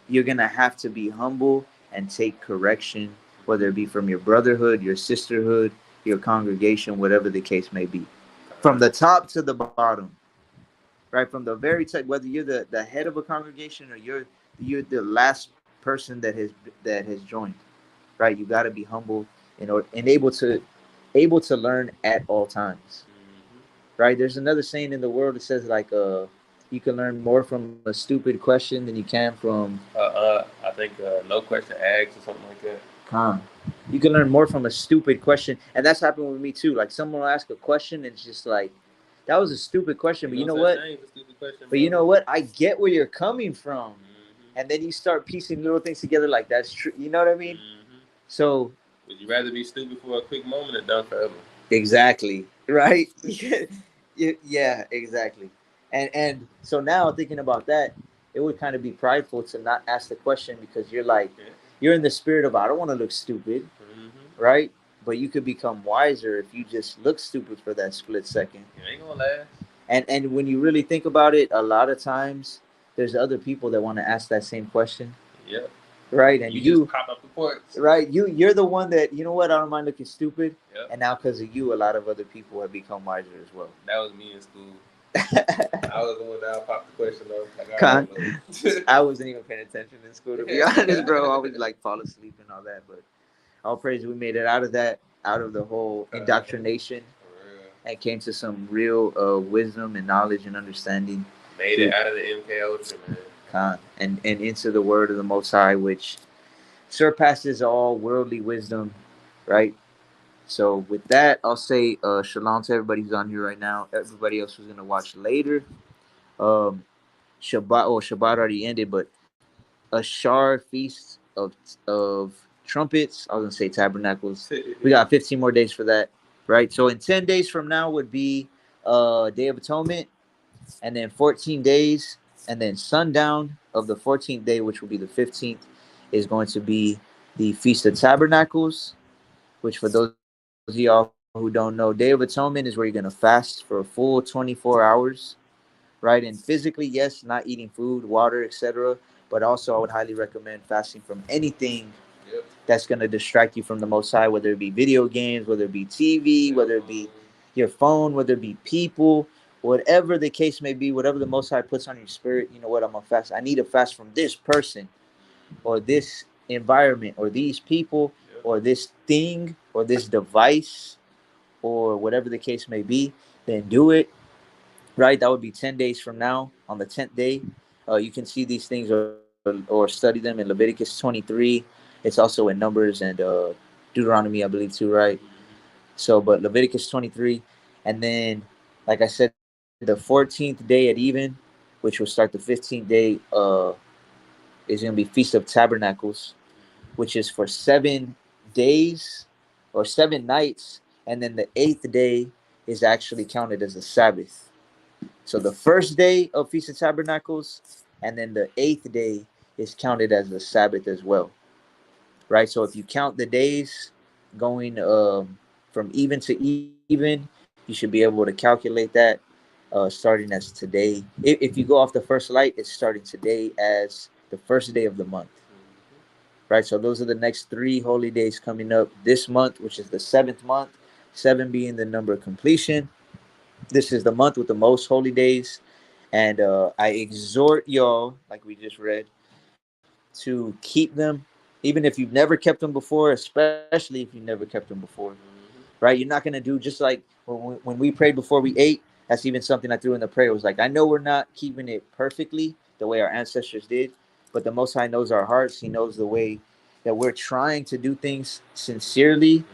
you're gonna have to be humble and take correction, whether it be from your brotherhood, your sisterhood, your congregation, whatever the case may be, from the top to the bottom, right? From the very top, whether you're the head of a congregation or you're the last person that has joined, right? You got to be humble and able to learn at all times, right? There's another saying in the world that says like you can learn more from a stupid question than you can from I think no question asked or something like that. calm. You can learn more from a stupid question, and that's happened with me too. Like someone will ask a question, and it's just like, that was a stupid question, but you know what? Question, But you know what? I get where you're coming from, and then you start piecing little things together. Like that's true. You know what I mean? So would you rather be stupid for a quick moment or dumb forever? exactly, right? Yeah, exactly. And so now thinking about that, it would kind of be prideful to not ask the question because you're like, you're in the spirit of I don't want to look stupid, right? But you could become wiser if you just look stupid for that split second. You ain't gonna last. And when you really think about it, a lot of times there's other people that want to ask that same question. Yeah. Right, and you just pop up the ports. Right, you're the one that, you know what, I don't mind looking stupid. Yep. And now because of you, a lot of other people have become wiser as well. That was me in school. I was the one that popped the question though. Like, I wasn't even paying attention in school, to be honest, bro. I would like fall asleep and all that, but all praise, we made it out of that, out of the whole indoctrination, and came to some real wisdom and knowledge and understanding. Made it out of the MK Ultra, man. And into the word of the Most High, which surpasses all worldly wisdom, right? So with that, I'll say shalom to everybody who's on here right now. Everybody else who's gonna watch later. Shabbat already ended, but a Shar feast of trumpets. I was gonna say tabernacles. We got 15 more days for that, right? So in 10 days from now would be Day of Atonement, and then 14 days, and then sundown of the 14th day, which will be the 15th, is going to be the Feast of Tabernacles, which for those of y'all who don't know, Day of Atonement is where you're going to fast for a full 24 hours, right? And physically, yes, not eating food, water, etc. But also, I would highly recommend fasting from anything that's going to distract you from the Most High, whether it be video games, whether it be TV, whether it be your phone, whether it be people, whatever the case may be, whatever the Most High puts on your spirit. You know what? I'm going to fast. I need to fast from this person or this environment or these people or this thing or this device or whatever the case may be. Then do it, right? That would be 10 days from now. On the 10th day, you can see these things are or study them in Leviticus 23. It's also in Numbers and Deuteronomy, I believe, too, right? So, but Leviticus 23, and then, like I said, the 14th day at even, which will start the 15th day, is going to be Feast of Tabernacles, which is for 7 days or 7 nights, and then the eighth day is actually counted as a Sabbath. So the first day of Feast of Tabernacles, and then the eighth day is counted as a Sabbath as well, right? So if you count the days going from even to even, you should be able to calculate that starting as today. If you go off the first light, it's starting today as the first day of the month, right? So those are the next 3 holy days coming up this month, which is the seventh month, seven being the number of completion. This is the month with the most holy days. And I exhort y'all, like we just read, to keep them, even if you've never kept them before, especially if you've never kept them before, right? You're not going to do just like when we prayed before we ate. That's even something I threw in the prayer. It was like, I know we're not keeping it perfectly the way our ancestors did, but the Most High knows our hearts. He knows the way that we're trying to do things sincerely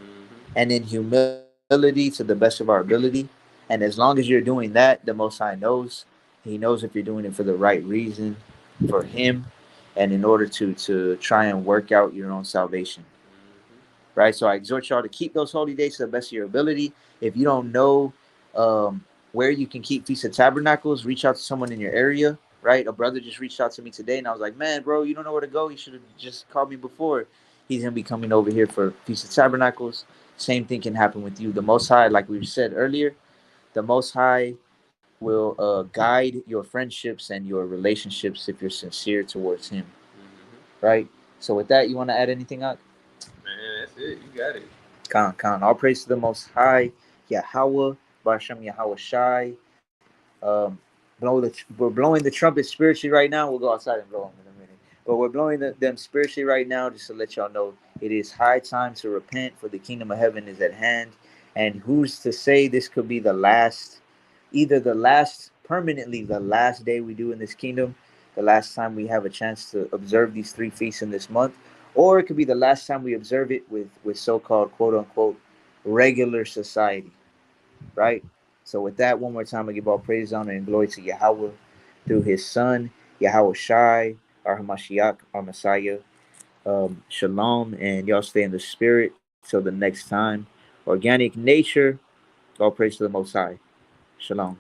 and in humility to the best of our ability. And as long as you're doing that, the Most High knows. He knows if you're doing it for the right reason, for Him, and in order to try and work out your own salvation, right? So I exhort y'all to keep those holy days to the best of your ability. If you don't know where you can keep Feast of Tabernacles, reach out to someone in your area, right? A brother just reached out to me today, and I was like, man, bro, you don't know where to go. You should have just called me before. He's going to be coming over here for Feast of Tabernacles. Same thing can happen with you. The Most High, like we said earlier, the Most High will guide your friendships and your relationships if you're sincere towards Him, right? So with that, you want to add anything out? Man, that's it. You got it. Khan. All praise to the Most High, Yahweh, Barasham Yahweh Shai. We're blowing the trumpet spiritually right now. We'll go outside and blow them in a minute. But we're blowing them spiritually right now just to let y'all know it is high time to repent, for the kingdom of heaven is at hand. And who's to say this could be the last, either the last, permanently the last day we do in this kingdom, the last time we have a chance to observe these 3 feasts in this month, or it could be the last time we observe it with so-called quote unquote regular society, right? So with that, one more time, I give all praise, honor, and glory to Yahweh through His Son, Yahweh Shai, our Hamashiach, our Messiah. Shalom, and y'all stay in the spirit till the next time. Organic nature, all praise to the Most High. Shalom.